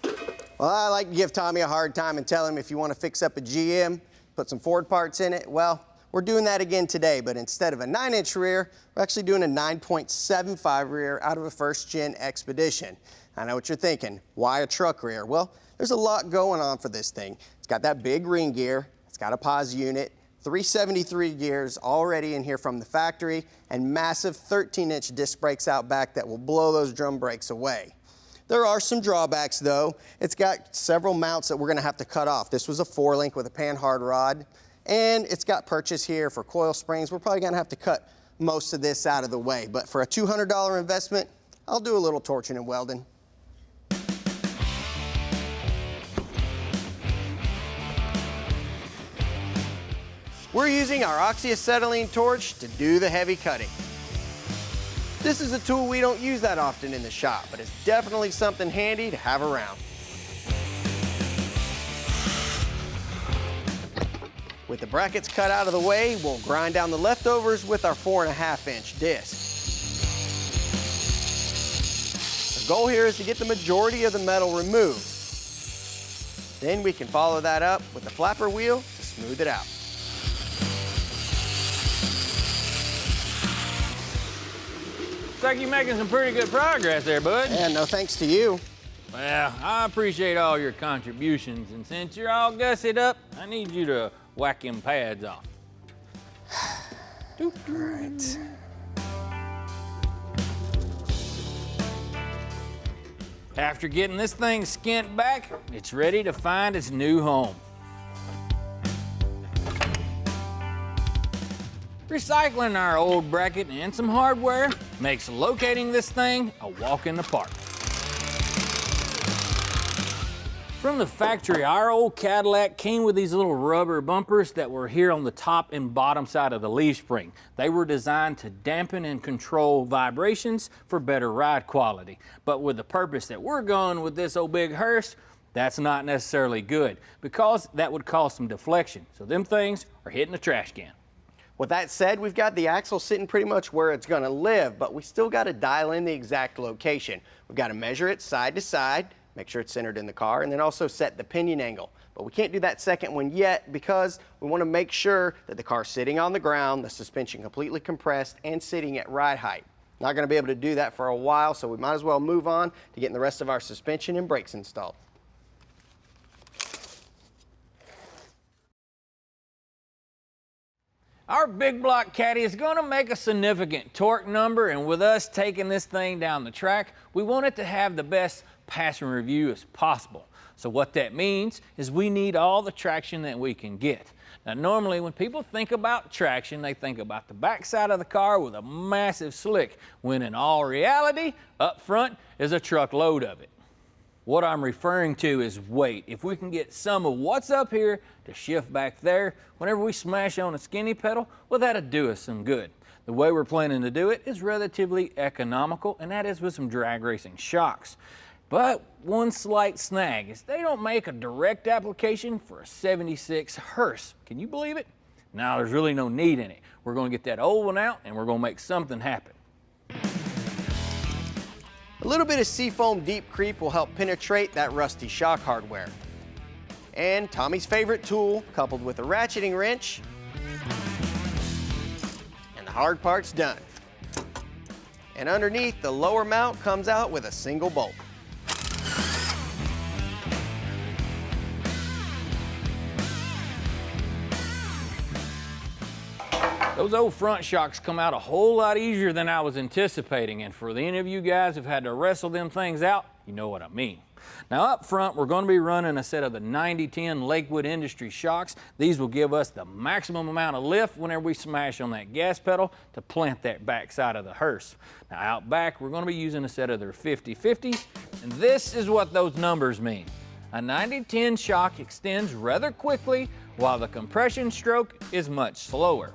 Well, I like to give Tommy a hard time and tell him if you want to fix up a GM, put some Ford parts in it, well, we're doing that again today, but instead of a 9-inch rear, we're actually doing a 9.75 rear out of a first-gen Expedition. I know what you're thinking, why a truck rear? Well, there's a lot going on for this thing. It's got that big ring gear, it's got a pause unit, 373 gears already in here from the factory, and massive 13-inch disc brakes out back that will blow those drum brakes away. There are some drawbacks though. It's got several mounts that we're gonna have to cut off. This was a 4-link with a pan-hard rod, and it's got purchase here for coil springs. We're probably gonna have to cut most of this out of the way, but for a $200 investment, I'll do a little torching and welding. We're using our oxyacetylene torch to do the heavy cutting. This is a tool we don't use that often in the shop, but it's definitely something handy to have around. With the brackets cut out of the way, we'll grind down the leftovers with our 4.5-inch disc. The goal here is to get the majority of the metal removed. Then we can follow that up with the flapper wheel to smooth it out. Looks like you're making some pretty good progress there, bud. Yeah, no thanks to you. Well, I appreciate all your contributions, and since you're all gussied up, I need you to whack them pads off. All right. After getting this thing skint back, it's ready to find its new home. Recycling our old bracket and some hardware makes locating this thing a walk in the park. From the factory, our old Cadillac came with these little rubber bumpers that were here on the top and bottom side of the leaf spring. They were designed to dampen and control vibrations for better ride quality. But with the purpose that we're going with this old big hearse, that's not necessarily good because that would cause some deflection. So them things are hitting the trash can. With that said, we've got the axle sitting pretty much where it's going to live, but we still got to dial in the exact location. We've got to measure it side to side, make sure it's centered in the car, and then also set the pinion angle. But we can't do that second one yet because we want to make sure that the car's sitting on the ground, the suspension completely compressed, and sitting at ride height. Not going to be able to do that for a while, so we might as well move on to getting the rest of our suspension and brakes installed. Our big block Caddy is going to make a significant torque number, and with us taking this thing down the track, we want it to have the best passing review as possible. So what that means is we need all the traction that we can get. Now normally when people think about traction, they think about the back side of the car with a massive slick, when in all reality, up front is a truckload of it. What I'm referring to is weight. If we can get some of what's up here to shift back there, whenever we smash on a skinny pedal, well, that'll do us some good. The way we're planning to do it is relatively economical, and that is with some drag racing shocks. But one slight snag is they don't make a direct application for a 76 Hearse. Can you believe it? Now, there's really no need in it. We're going to get that old one out, and we're going to make something happen. A little bit of seafoam deep creep will help penetrate that rusty shock hardware. And Tommy's favorite tool, coupled with a ratcheting wrench, and the hard part's done. And underneath, the lower mount comes out with a single bolt. Those old front shocks come out a whole lot easier than I was anticipating, and for any of you guys who've had to wrestle them things out, you know what I mean. Now up front, we're going to be running a set of the 9010 Lakewood Industry shocks. These will give us the maximum amount of lift whenever we smash on that gas pedal to plant that back side of the hearse. Now out back, we're going to be using a set of their 50/50s, and this is what those numbers mean. A 9010 shock extends rather quickly, while the compression stroke is much slower.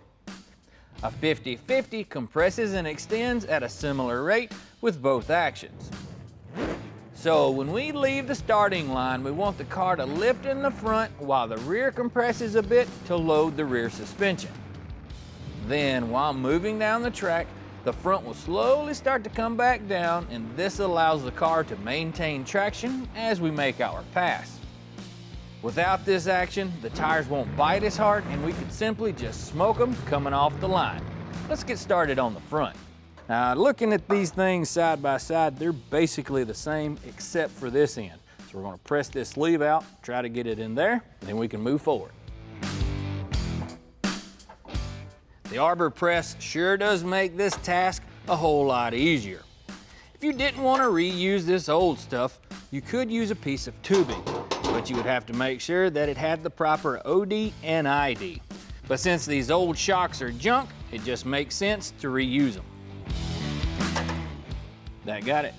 A 50/50 compresses and extends at a similar rate with both actions. So when we leave the starting line, we want the car to lift in the front while the rear compresses a bit to load the rear suspension. Then while moving down the track, the front will slowly start to come back down, and this allows the car to maintain traction as we make our pass. Without this action, the tires won't bite as hard, and we could simply just smoke them coming off the line. Let's get started on the front. Now, looking at these things side by side, they're basically the same except for this end. So we're going to press this sleeve out, try to get it in there, and then we can move forward. The arbor press sure does make this task a whole lot easier. If you didn't want to reuse this old stuff, you could use a piece of tubing, but you would have to make sure that it had the proper OD and ID. But since these old shocks are junk, it just makes sense to reuse them. That got it.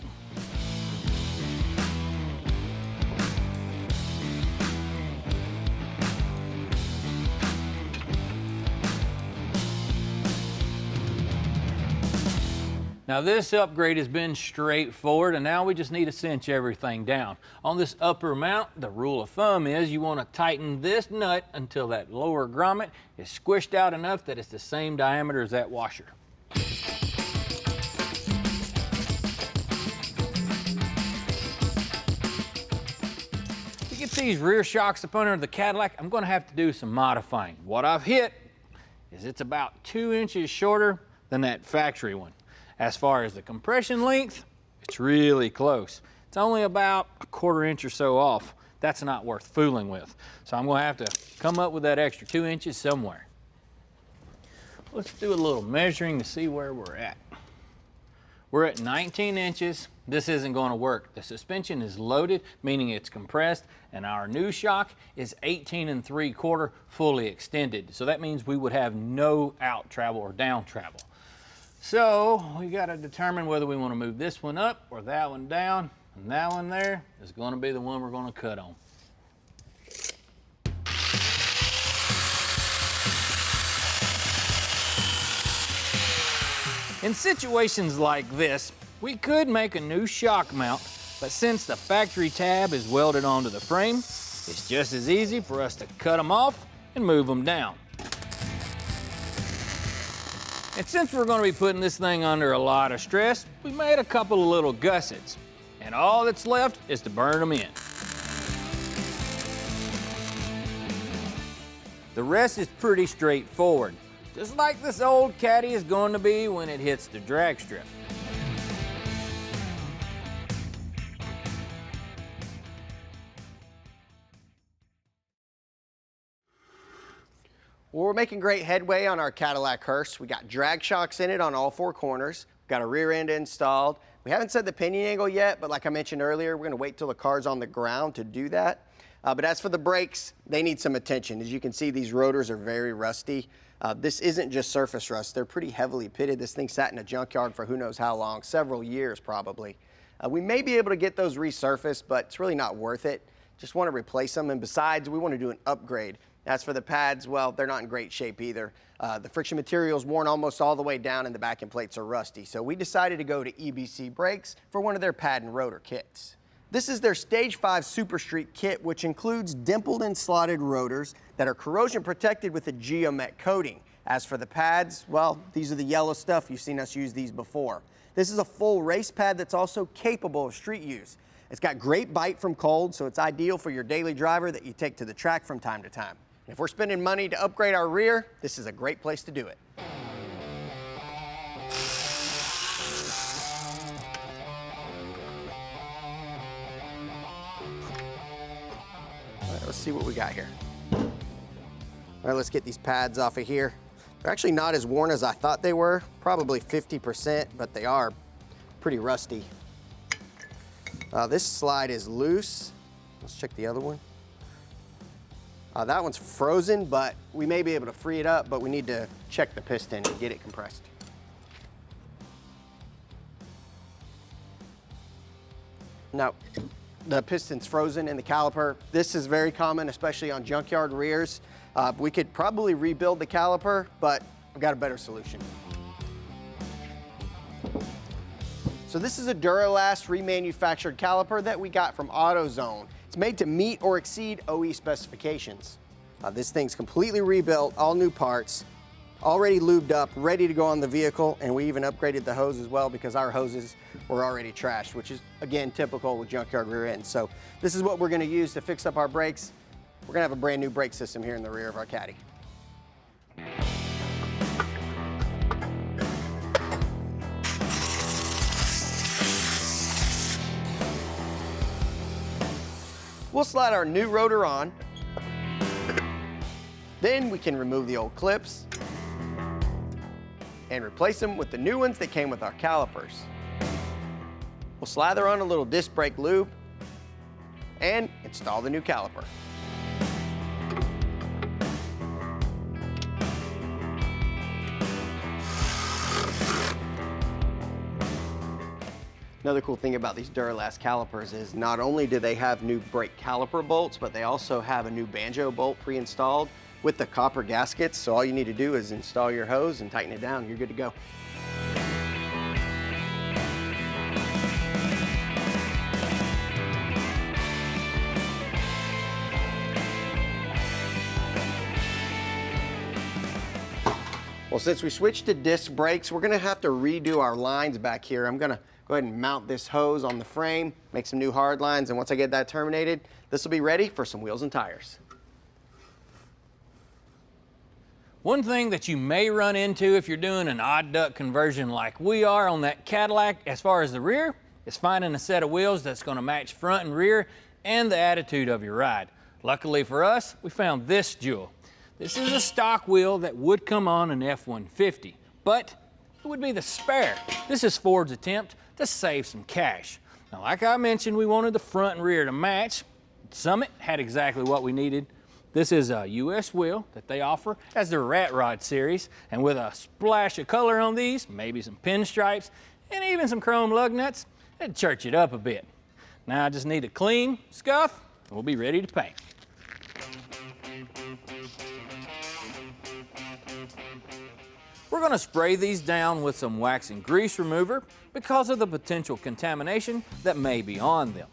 Now this upgrade has been straightforward, and now we just need to cinch everything down. On this upper mount, the rule of thumb is you want to tighten this nut until that lower grommet is squished out enough that it's the same diameter as that washer. To get these rear shocks up under the Cadillac, I'm going to have to do some modifying. What I've hit is it's about 2 inches shorter than that factory one. As far as the compression length, it's really close. It's only about a 1/4 inch or so off. That's not worth fooling with. So I'm going to have to come up with that extra 2 inches somewhere. Let's do a little measuring to see where we're at. We're at 19 inches. This isn't going to work. The suspension is loaded, meaning it's compressed, and our new shock is 18 3/4 fully extended. So that means we would have no out travel or down travel. So we got to determine whether we want to move this one up or that one down, and that one there is going to be the one we're going to cut on. In situations like this, we could make a new shock mount, but since the factory tab is welded onto the frame, it's just as easy for us to cut them off and move them down. And since we're going to be putting this thing under a lot of stress, we made a couple of little gussets. And all that's left is to burn them in. The rest is pretty straightforward, just like this old Caddy is going to be when it hits the drag strip. Well, we're making great headway on our Cadillac Hearse. We got drag shocks in it on all four corners. Got a rear end installed. We haven't set the pinion angle yet, but like I mentioned earlier, we're gonna wait till the car's on the ground to do that. But as for the brakes, they need some attention. As you can see, these rotors are very rusty. This isn't just surface rust. They're pretty heavily pitted. This thing sat in a junkyard for who knows how long, several years probably. We may be able to get those resurfaced, but it's really not worth it. Just want to replace them, and besides, we want to do an upgrade. As for the pads, well, they're not in great shape either. The friction material's worn almost all the way down and the backing plates are rusty. So we decided to go to EBC Brakes for one of their pad and rotor kits. This is their Stage 5 Super Street kit, which includes dimpled and slotted rotors that are corrosion protected with a geomet coating. As for the pads, well, these are the yellow stuff. You've seen us use these before. This is a full race pad that's also capable of street use. It's got great bite from cold, so it's ideal for your daily driver that you take to the track from time to time. If we're spending money to upgrade our rear, this is a great place to do it. All right, let's see what we got here. All right, let's get these pads off of here. They're actually not as worn as I thought they were, probably 50%, but they are pretty rusty. This slide is loose. Let's check the other one. That one's frozen, but we may be able to free it up, but we need to check the piston and get it compressed. No, the piston's frozen in the caliper. This is very common, especially on junkyard rears. We could probably rebuild the caliper, but I've got a better solution. So this is a Duralast remanufactured caliper that we got from AutoZone. It's made to meet or exceed OE specifications. This thing's completely rebuilt, all new parts, already lubed up, ready to go on the vehicle, and we even upgraded the hose as well because our hoses were already trashed, which is, again, typical with junkyard rear ends. So this is what we're gonna use to fix up our brakes. We're gonna have a brand new brake system here in the rear of our Caddy. We'll slide our new rotor on. Then we can remove the old clips and replace them with the new ones that came with our calipers. We'll slather on a little disc brake lube and install the new caliper. Another cool thing about these Duralast calipers is not only do they have new brake caliper bolts, but they also have a new banjo bolt pre-installed with the copper gaskets. So all you need to do is install your hose and tighten it down. You're good to go. Well, since we switched to disc brakes, we're gonna have to redo our lines back here. I'm gonna go ahead and mount this hose on the frame, make some new hard lines, and once I get that terminated, this will be ready for some wheels and tires. One thing that you may run into if you're doing an odd duct conversion like we are on that Cadillac as far as the rear is finding a set of wheels that's gonna match front and rear and the attitude of your ride. Luckily for us, we found this jewel. This is a stock wheel that would come on an F-150, but it would be the spare. This is Ford's attempt to save some cash. Now, like I mentioned, we wanted the front and rear to match. Summit had exactly what we needed. This is a US wheel that they offer as their Rat Rod series, and with a splash of color on these, maybe some pinstripes, and even some chrome lug nuts, it'd church it up a bit. Now I just need a clean scuff, and we'll be ready to paint. We're We're gonna spray these down with some wax and grease remover because of the potential contamination that may be on them.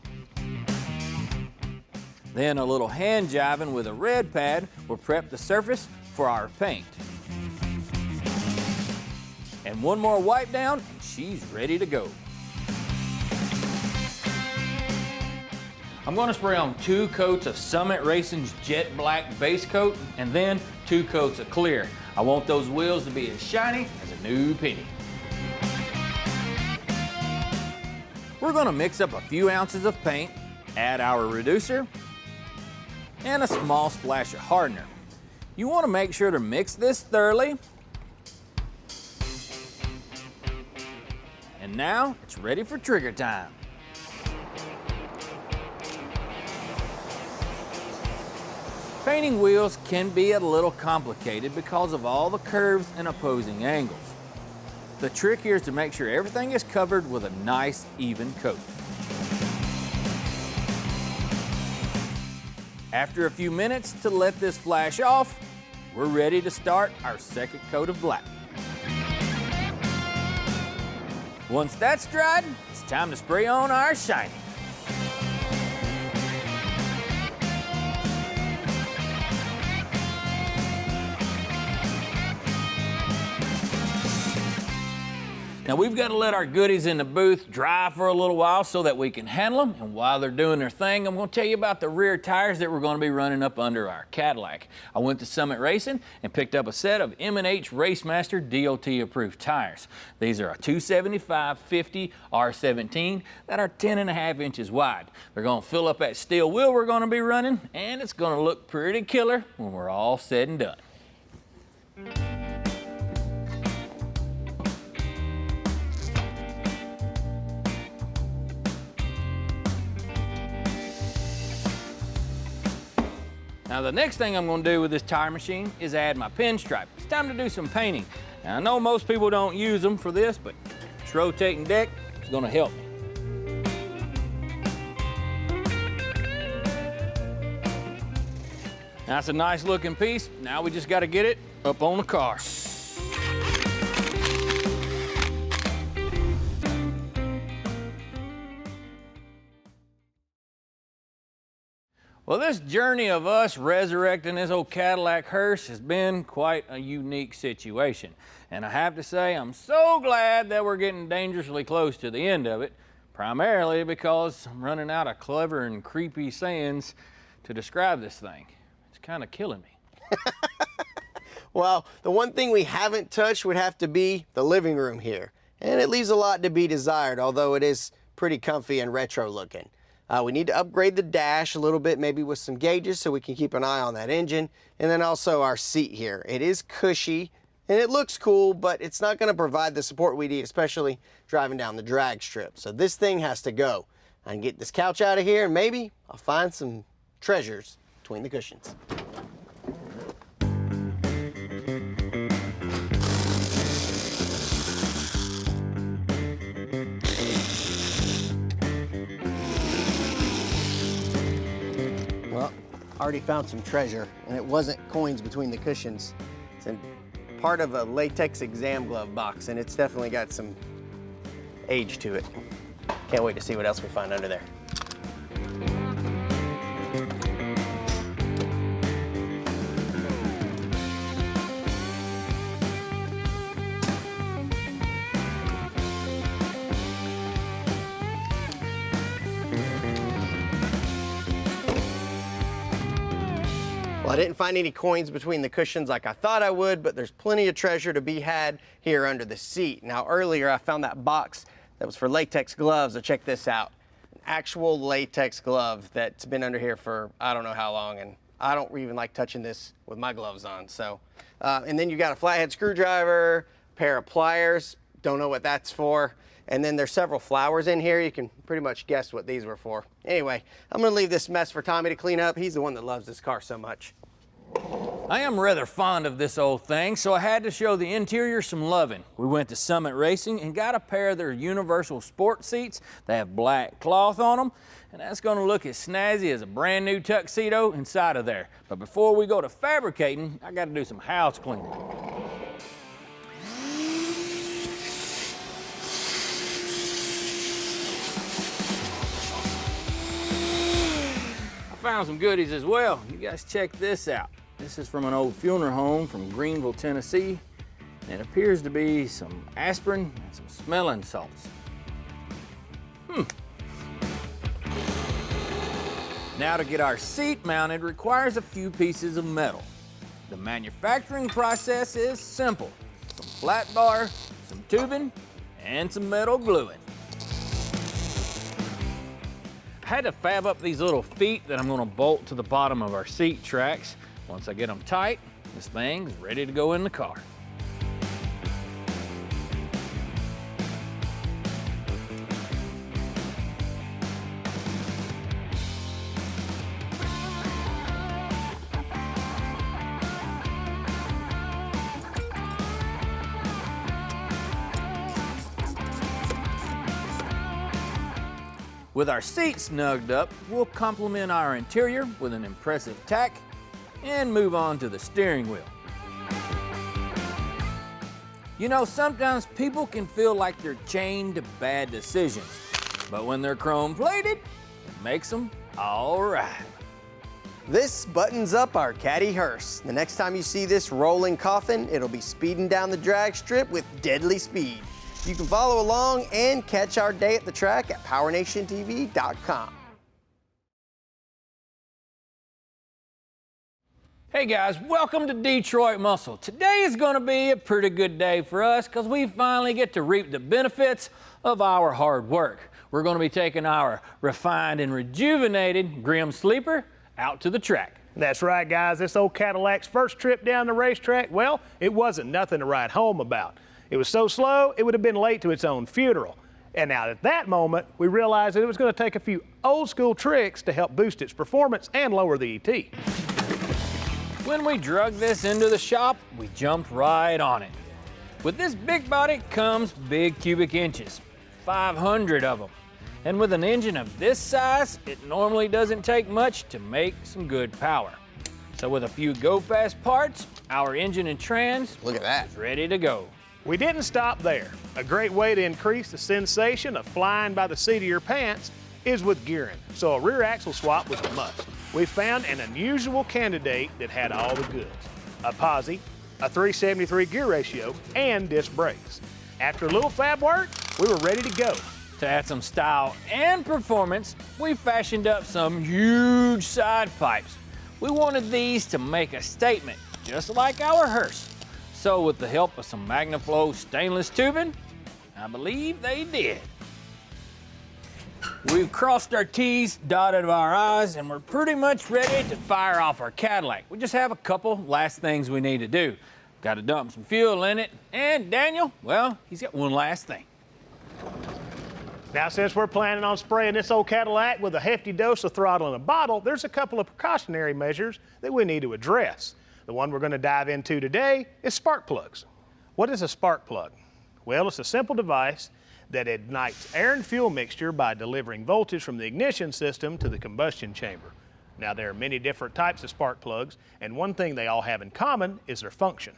Then a little hand jiving with a red pad will prep the surface for our paint. And one more wipe down and she's ready to go. I'm gonna spray on 2 coats of Summit Racing's Jet Black base coat and then 2 coats of clear. I want those wheels to be as shiny as a new penny. We're gonna mix up a few ounces of paint, add our reducer, and a small splash of hardener. You wanna make sure to mix this thoroughly. And now it's ready for trigger time. Painting wheels can be a little complicated because of all the curves and opposing angles. The trick here is to make sure everything is covered with a nice, even coat. After a few minutes to let this flash off, we're ready to start our second coat of black. Once that's dried, it's time to spray on our shiny. Now we've got to let our goodies in the booth dry for a little while so that we can handle them. And while they're doing their thing, I'm going to tell you about the rear tires that we're going to be running up under our Cadillac. I went to Summit Racing and picked up a set of M&H Racemaster DOT approved tires. These are a 275/50 R17 that are 10.5 inches wide. They're going to fill up that steel wheel we're going to be running, and it's going to look pretty killer when we're all said and done. Now the next thing I'm going to do with this tire machine is add my pinstripe. It's time to do some painting. Now I know most people don't use them for this, but this rotating deck is going to help me. Now it's a nice looking piece. Now we just got to get it up on the car. Well, this journey of us resurrecting this old Cadillac Hearse has been quite a unique situation. And I have to say, I'm so glad that we're getting dangerously close to the end of it, primarily because I'm running out of clever and creepy sayings to describe this thing. It's kind of killing me. Well, the one thing we haven't touched would have to be the living room here. And it leaves a lot to be desired, although it is pretty comfy and retro looking. We need to upgrade the dash a little bit, maybe with some gauges so we can keep an eye on that engine. And then also our seat here. It is cushy and it looks cool, but it's not going to provide the support we need, especially driving down the drag strip. So this thing has to go. I can get this couch out of here and maybe I'll find some treasures between the cushions. Already found some treasure, and it wasn't coins between the cushions. It's in part of a latex exam glove box, and it's definitely got some age to it. Can't wait to see what else we find under there. Well, I didn't find any coins between the cushions like I thought I would, but there's plenty of treasure to be had here under the seat. Now, earlier I found that box that was for latex gloves, so check this out. An actual latex glove that's been under here for I don't know how long, and I don't even like touching this with my gloves on. So, and then you got a flathead screwdriver, a pair of pliers, don't know what that's for. And then there's several flowers in here. You can pretty much guess what these were for. Anyway, I'm gonna leave this mess for Tommy to clean up. He's the one that loves this car so much. I am rather fond of this old thing, so I had to show the interior some loving. We went to Summit Racing and got a pair of their universal sport seats. They have black cloth on them, and that's gonna look as snazzy as a brand new tuxedo inside of there. But before we go to fabricating, I gotta do some house cleaning. found some goodies as well. You guys check this out. This is from an old funeral home from Greenville, Tennessee. And it appears to be some aspirin and some smelling salts. Now to get our seat mounted requires a few pieces of metal. The manufacturing process is simple. Some flat bar, some tubing, and some metal gluing. I had to fab up these little feet that I'm gonna bolt to the bottom of our seat tracks. Once I get them tight, this thing's ready to go in the car. With our seat snugged up, we'll complement our interior with an impressive tack and move on to the steering wheel. You know, sometimes people can feel like they're chained to bad decisions, but when they're chrome plated, it makes them all right. This buttons up our Caddy Hearse. The next time you see this rolling coffin, it'll be speeding down the drag strip with deadly speed. You can follow along and catch our day at the track at PowerNationTV.com. Hey guys, welcome to Detroit Muscle. Today is going to be a pretty good day for us because we finally get to reap the benefits of our hard work. We're going to be taking our refined and rejuvenated Grim Sleeper out to the track. That's right, guys. This old Cadillac's first trip down the racetrack, well, it wasn't nothing to write home about. It was so slow, it would have been late to its own funeral. And now at that moment, we realized that it was going to take a few old school tricks to help boost its performance and lower the ET. When we drug this into the shop, we jumped right on it. With this big body comes big cubic inches, 500 of them. And with an engine of this size, it normally doesn't take much to make some good power. So with a few go-fast parts, our engine and trans Look at that. is ready to go. We didn't stop there. A great way to increase the sensation of flying by the seat of your pants is with gearing, so a rear axle swap was a must. We found an unusual candidate that had all the goods: a posi, a 373 gear ratio, and disc brakes. After a little fab work, we were ready to go. To add some style and performance, we fashioned up some huge side pipes. We wanted these to make a statement, just like our hearse. So with the help of some MagnaFlow stainless tubing, I believe they did. We've crossed our T's, dotted our I's, and we're pretty much ready to fire off our Cadillac. We just have a couple last things we need to do. Got to dump some fuel in it, and Daniel, well, he's got one last thing. Now, since we're planning on spraying this old Cadillac with a hefty dose of throttle in a bottle, there's a couple of precautionary measures that we need to address. The one we're going to dive into today is spark plugs. What is a spark plug? Well, it's a simple device that ignites air and fuel mixture by delivering voltage from the ignition system to the combustion chamber. Now, there are many different types of spark plugs, and one thing they all have in common is their function.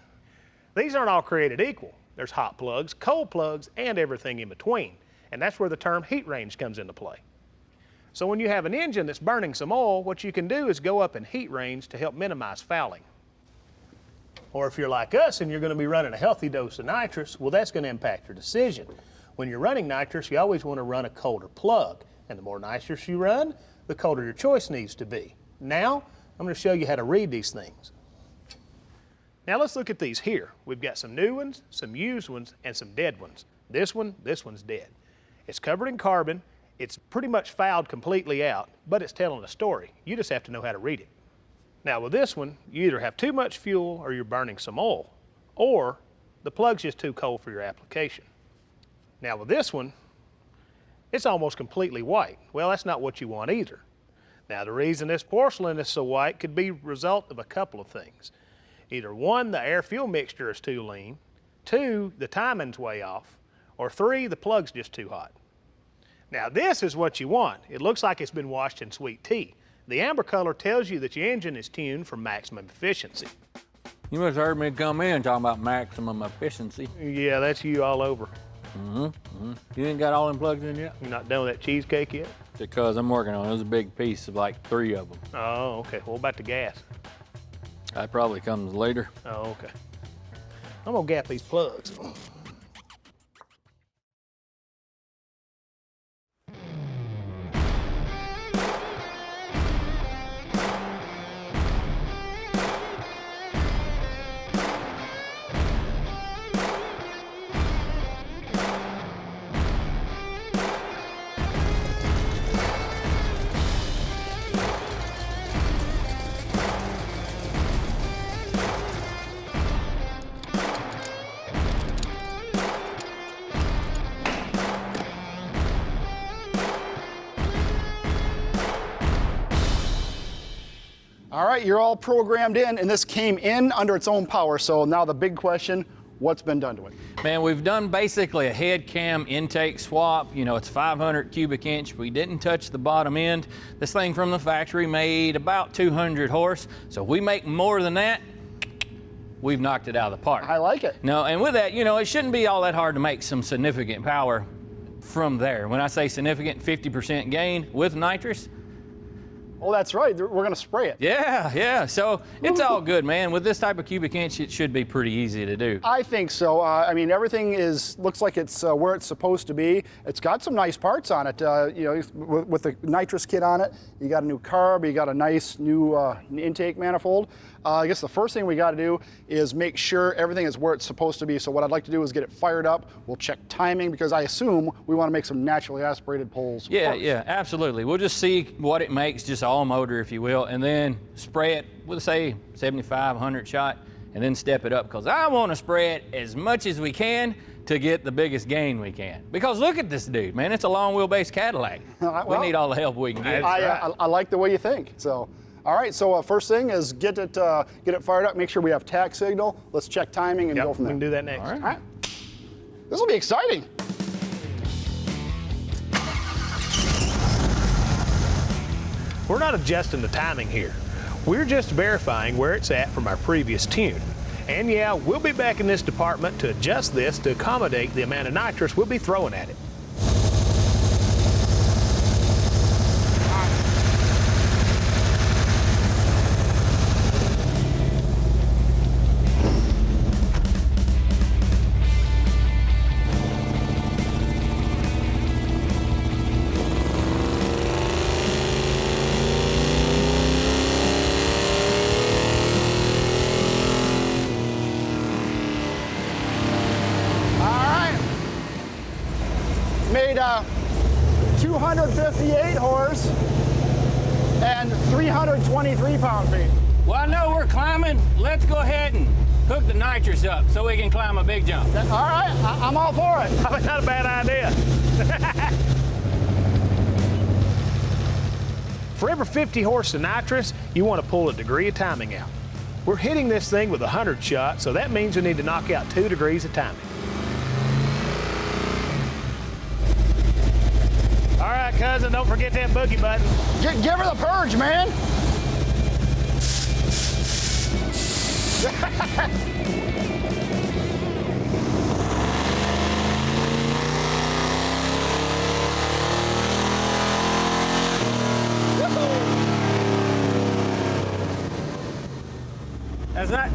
These aren't all created equal. There's hot plugs, cold plugs, and everything in between, and that's where the term heat range comes into play. So when you have an engine that's burning some oil, what you can do is go up in heat range to help minimize fouling. Or if you're like us and you're going to be running a healthy dose of nitrous, well, that's going to impact your decision. When you're running nitrous, you always want to run a colder plug. And the more nitrous you run, the colder your choice needs to be. Now, I'm going to show you how to read these things. Now let's look at these here. We've got some new ones, some used ones, and some dead ones. This one's dead. It's covered in carbon. It's pretty much fouled completely out, but it's telling a story. You just have to know how to read it. Now with this one, you either have too much fuel or you're burning some oil, or the plug's just too cold for your application. Now with this one, it's almost completely white. Well, that's not what you want either. Now the reason this porcelain is so white could be a result of a couple of things. Either one, the air-fuel mixture is too lean, two, the timing's way off, or three, the plug's just too hot. Now this is what you want. It looks like it's been washed in sweet tea. The amber color tells you that your engine is tuned for maximum efficiency. You must have heard me come in talking about maximum efficiency. Yeah, that's you all over. You ain't got all them plugs in yet? You're not done with that cheesecake yet? because I'm working on it. It was a big piece of like 3 of them. Oh, okay. What about the gas? That probably comes later. Oh, okay. I'm gonna gap these plugs. All right, you're all programmed in, and this came in under its own power. So now the big question, what's been done to it? Man, we've done basically a head cam intake swap. You know, it's 500 cubic inch. We didn't touch the bottom end. This thing from the factory made about 200 horse. So if we make more than that, we've knocked it out of the park. I like it. No, and with that, you know, it shouldn't be all that hard to make some significant power from there. When I say significant, 50% gain with nitrous. Oh, that's right. We're going to spray it. Yeah. So it's all good, man. With this type of cubic inch, it should be pretty easy to do. I think so. I mean, everything looks like it's where it's supposed to be. It's got some nice parts on it. You know, with the nitrous kit on it, you got a new carb, you got a nice new intake manifold. I guess the first thing we got to do is make sure everything is where it's supposed to be. So what I'd like to do is get it fired up. We'll check timing because I assume we want to make some naturally aspirated poles. Yeah, absolutely. We'll just see what it makes, just all motor, if you will, and then spray it with, say, 75, 100 shot, and then step it up because I want to spray it as much as we can to get the biggest gain we can. Because look at this dude, man. It's a long wheelbase Cadillac. Well, we need all the help we can get. I like the way you think. So. All right, so first thing is get it fired up, make sure we have tack signal. Let's check timing and go from there. We can do that next. All right. This will be exciting. We're not adjusting the timing here. We're just verifying where it's at from our previous tune. And yeah, we'll be back in this department to adjust this to accommodate the amount of nitrous we'll be throwing at it. Made 258 horse and 323 pound-feet. Well, I know we're climbing. Let's go ahead and hook the nitrous up so we can climb a big jump. All right, I'm all for it. Not a bad idea. For every 50 horse of nitrous, you want to pull a degree of timing out. We're hitting this thing with 100 shot, so that means we need to knock out 2 degrees of timing. All right, cousin, don't forget that boogie button. Give her the purge, man.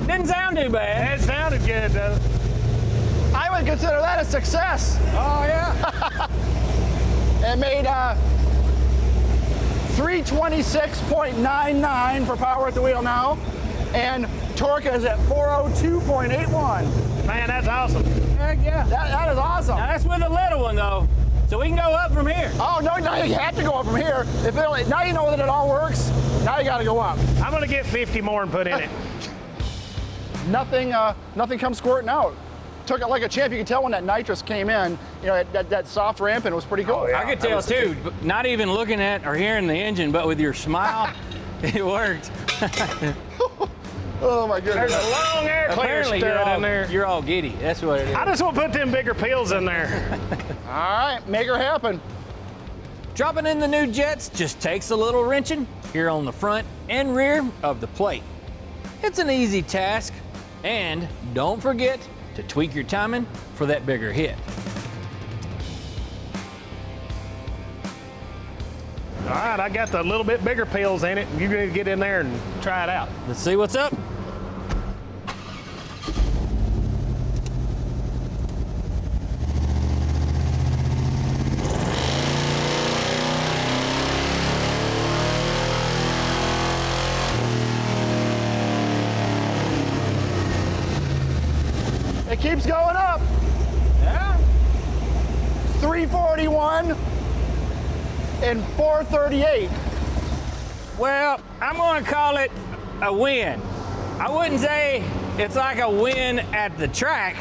Didn't sound too bad. That sounded good, though. I would consider that a success. Oh, yeah. It made 326.99 for power at the wheel now, and torque is at 402.81. Man, that's awesome. Heck yeah. That is awesome. Now, that's with a little one, though, so we can go up from here. Oh, no, now you have to go up from here. Now you know that it all works. Now you got to go up. I'm going to get 50 more and put in it. Nothing comes squirting out. Took it like a champ. You could tell when that nitrous came in, you know, that soft ramp, and it was pretty cool. Oh, yeah. I could tell too, but not even looking at or hearing the engine, but with your smile, it worked. Oh my goodness. There's a long air clear Apparently stirred in there. you're all giddy. That's what it is. I just want to put them bigger pills in there. All right, make her happen. Dropping in the new jets just takes a little wrenching here on the front and rear of the plate. It's an easy task, and don't forget to tweak your timing for that bigger hit. All right, I got the little bit bigger pills in it. You're going to get in there and try it out. Let's see what's up. It keeps going up. Yeah. 341 and 438. Well, I'm gonna call it a win. I wouldn't say it's like a win at the track,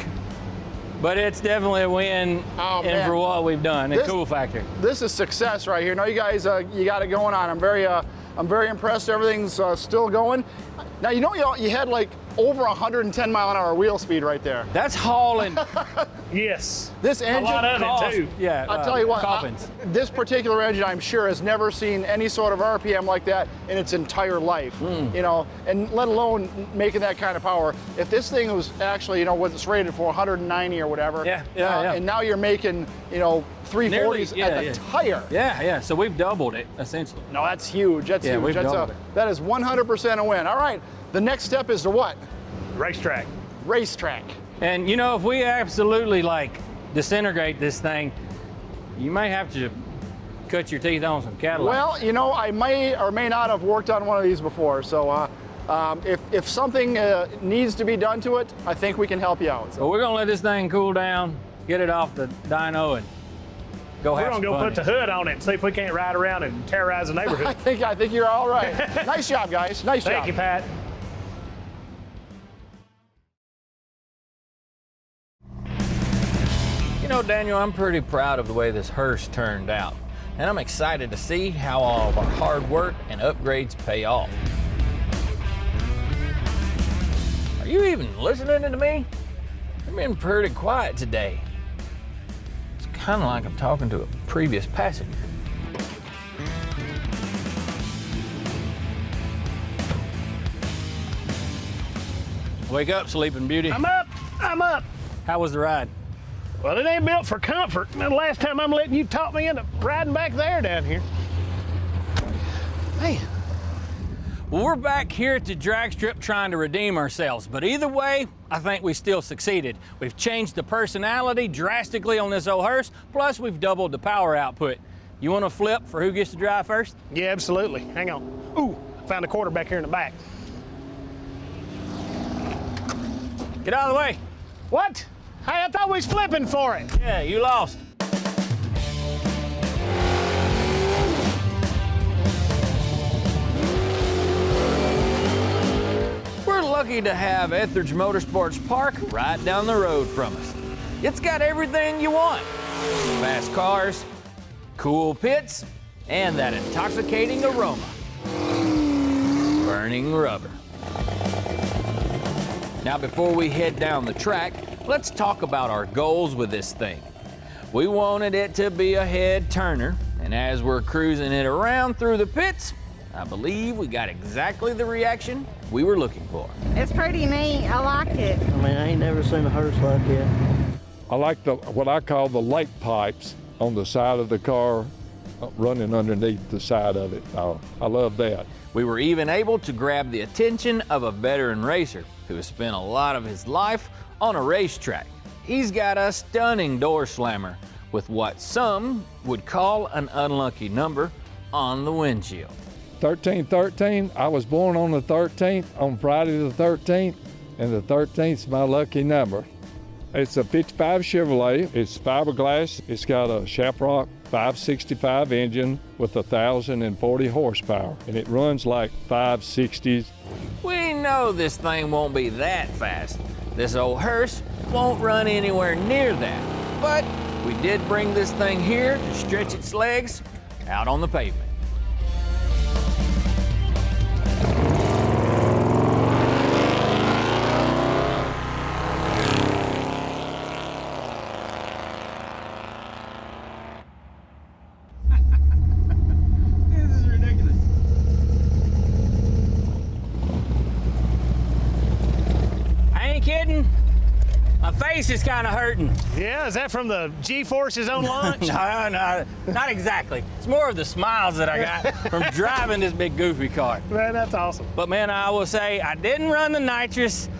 but it's definitely a win for what we've done in Cool Factor. This is success right here. Now you guys, you got it going on. I'm very impressed. Everything's still going. Now you know you had like over 110 mile an hour wheel speed right there. That's hauling. Yes. This engine, a lot of it too. Yeah, I'll tell you what, coffins. this particular engine, I'm sure, has never seen any sort of RPM like that in its entire life, you know, and let alone making that kind of power. If this thing was actually, you know, what it's rated for, 190 or whatever, yeah. and now you're making, you know, 340s at the tire. Yeah, so we've doubled it, essentially. No, that's huge. That's huge. We've doubled it. That is 100% a win. All right, the next step is to what? Racetrack. Racetrack. And you know, if we absolutely like disintegrate this thing, you may have to cut your teeth on some Cadillac. Well, you know, I may or may not have worked on one of these before, so if something needs to be done to it, I think we can help you out. So. But we're gonna let this thing cool down, get it off the dyno, and go have some fun. We're gonna go put the hood on it and see if we can't ride around and terrorize the neighborhood. I think you're all right. Nice job, guys. Nice job. Thank you, Pat. You know, Daniel, I'm pretty proud of the way this hearse turned out, and I'm excited to see how all of our hard work and upgrades pay off. Are you even listening to me? I've been pretty quiet today. It's kind of like I'm talking to a previous passenger. Wake up, sleeping beauty. I'm up. How was the ride? Well, it ain't built for comfort. The last time I'm letting you talk me into riding back there down here. Man. Well, we're back here at the drag strip trying to redeem ourselves, but either way, I think we still succeeded. We've changed the personality drastically on this old hearse, plus we've doubled the power output. You want to flip for who gets to drive first? Yeah, absolutely. Hang on. Ooh, I found a quarter back here in the back. Get out of the way. What? Hey, I thought we was flipping for it. Yeah, you lost. We're lucky to have Etheridge Motorsports Park right down the road from us. It's got everything you want. Fast cars, cool pits, and that intoxicating aroma. Burning rubber. Now, before we head down the track, let's talk about our goals with this thing. We wanted it to be a head turner, and as we're cruising it around through the pits, I believe we got exactly the reaction we were looking for. It's pretty neat. I like it. I mean, I ain't never seen a hearse like it. I like what I call the lake pipes on the side of the car running underneath the side of it. I love that. We were even able to grab the attention of a veteran racer who has spent a lot of his life on a racetrack. He's got a stunning door slammer with what some would call an unlucky number on the windshield. 1313, I was born on the 13th, on Friday the 13th, and the 13th's my lucky number. It's a 55 Chevrolet, it's fiberglass, it's got a Shaprock 565 engine with 1,040 horsepower, and it runs like 560s. We know this thing won't be that fast. This old hearse won't run anywhere near that, but we did bring this thing here to stretch its legs out on the pavement. face is kind of hurting. Yeah, is that from the G-forces on launch? No, not exactly. It's more of the smiles that I got from driving this big goofy car. Man, that's awesome. But man, I will say I didn't run the nitrous.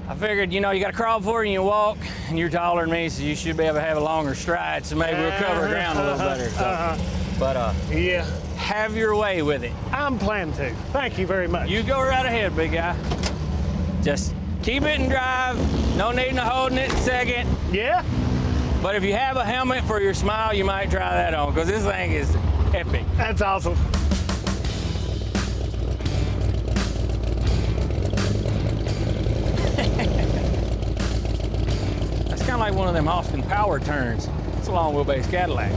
I figured, you know, you got to crawl before you walk, and you're taller than me, so you should be able to have a longer stride, so maybe we'll cover ground a little better. So. But yeah, have your way with it. I'm planning to. Thank you very much. You go right ahead, big guy. Just keep it in drive. No need to holding it second. Yeah? But if you have a helmet for your smile, you might try that on, because this thing is epic. That's awesome. That's kind of like one of them Austin power turns. It's a long wheelbase Cadillac.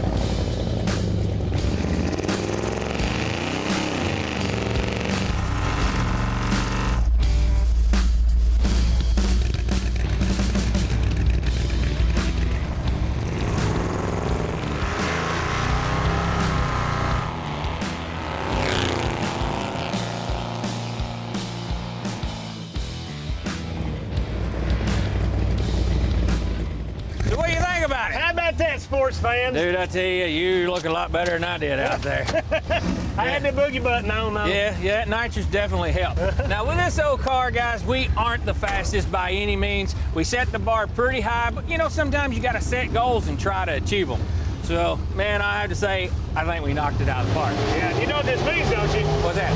So what do you think about it? How about that, sports fans? Dude, I tell you, you look a lot better than I did out there. I had the boogie button on, though. Yeah, that nitrous definitely helped. Now, with this old car, guys, we aren't the fastest by any means. We set the bar pretty high, but you know, sometimes you got to set goals and try to achieve them. So, man, I have to say, I think we knocked it out of the park. Yeah, you know what this means, don't you? What's that?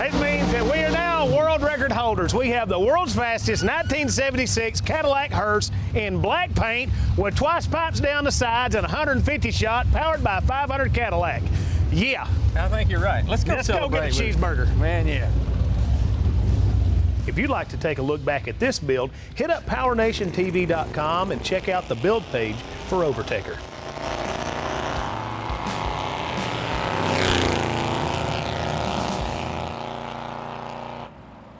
It means that we are now world record holders. We have the world's fastest 1976 Cadillac Hearse in black paint with twice pipes down the sides and 150 shot powered by a 500 Cadillac. Yeah. I think you're right. Let's go Let's go celebrate get a with it. cheeseburger. Man, yeah. If you'd like to take a look back at this build, hit up PowerNationTV.com and check out the build page for Overtaker.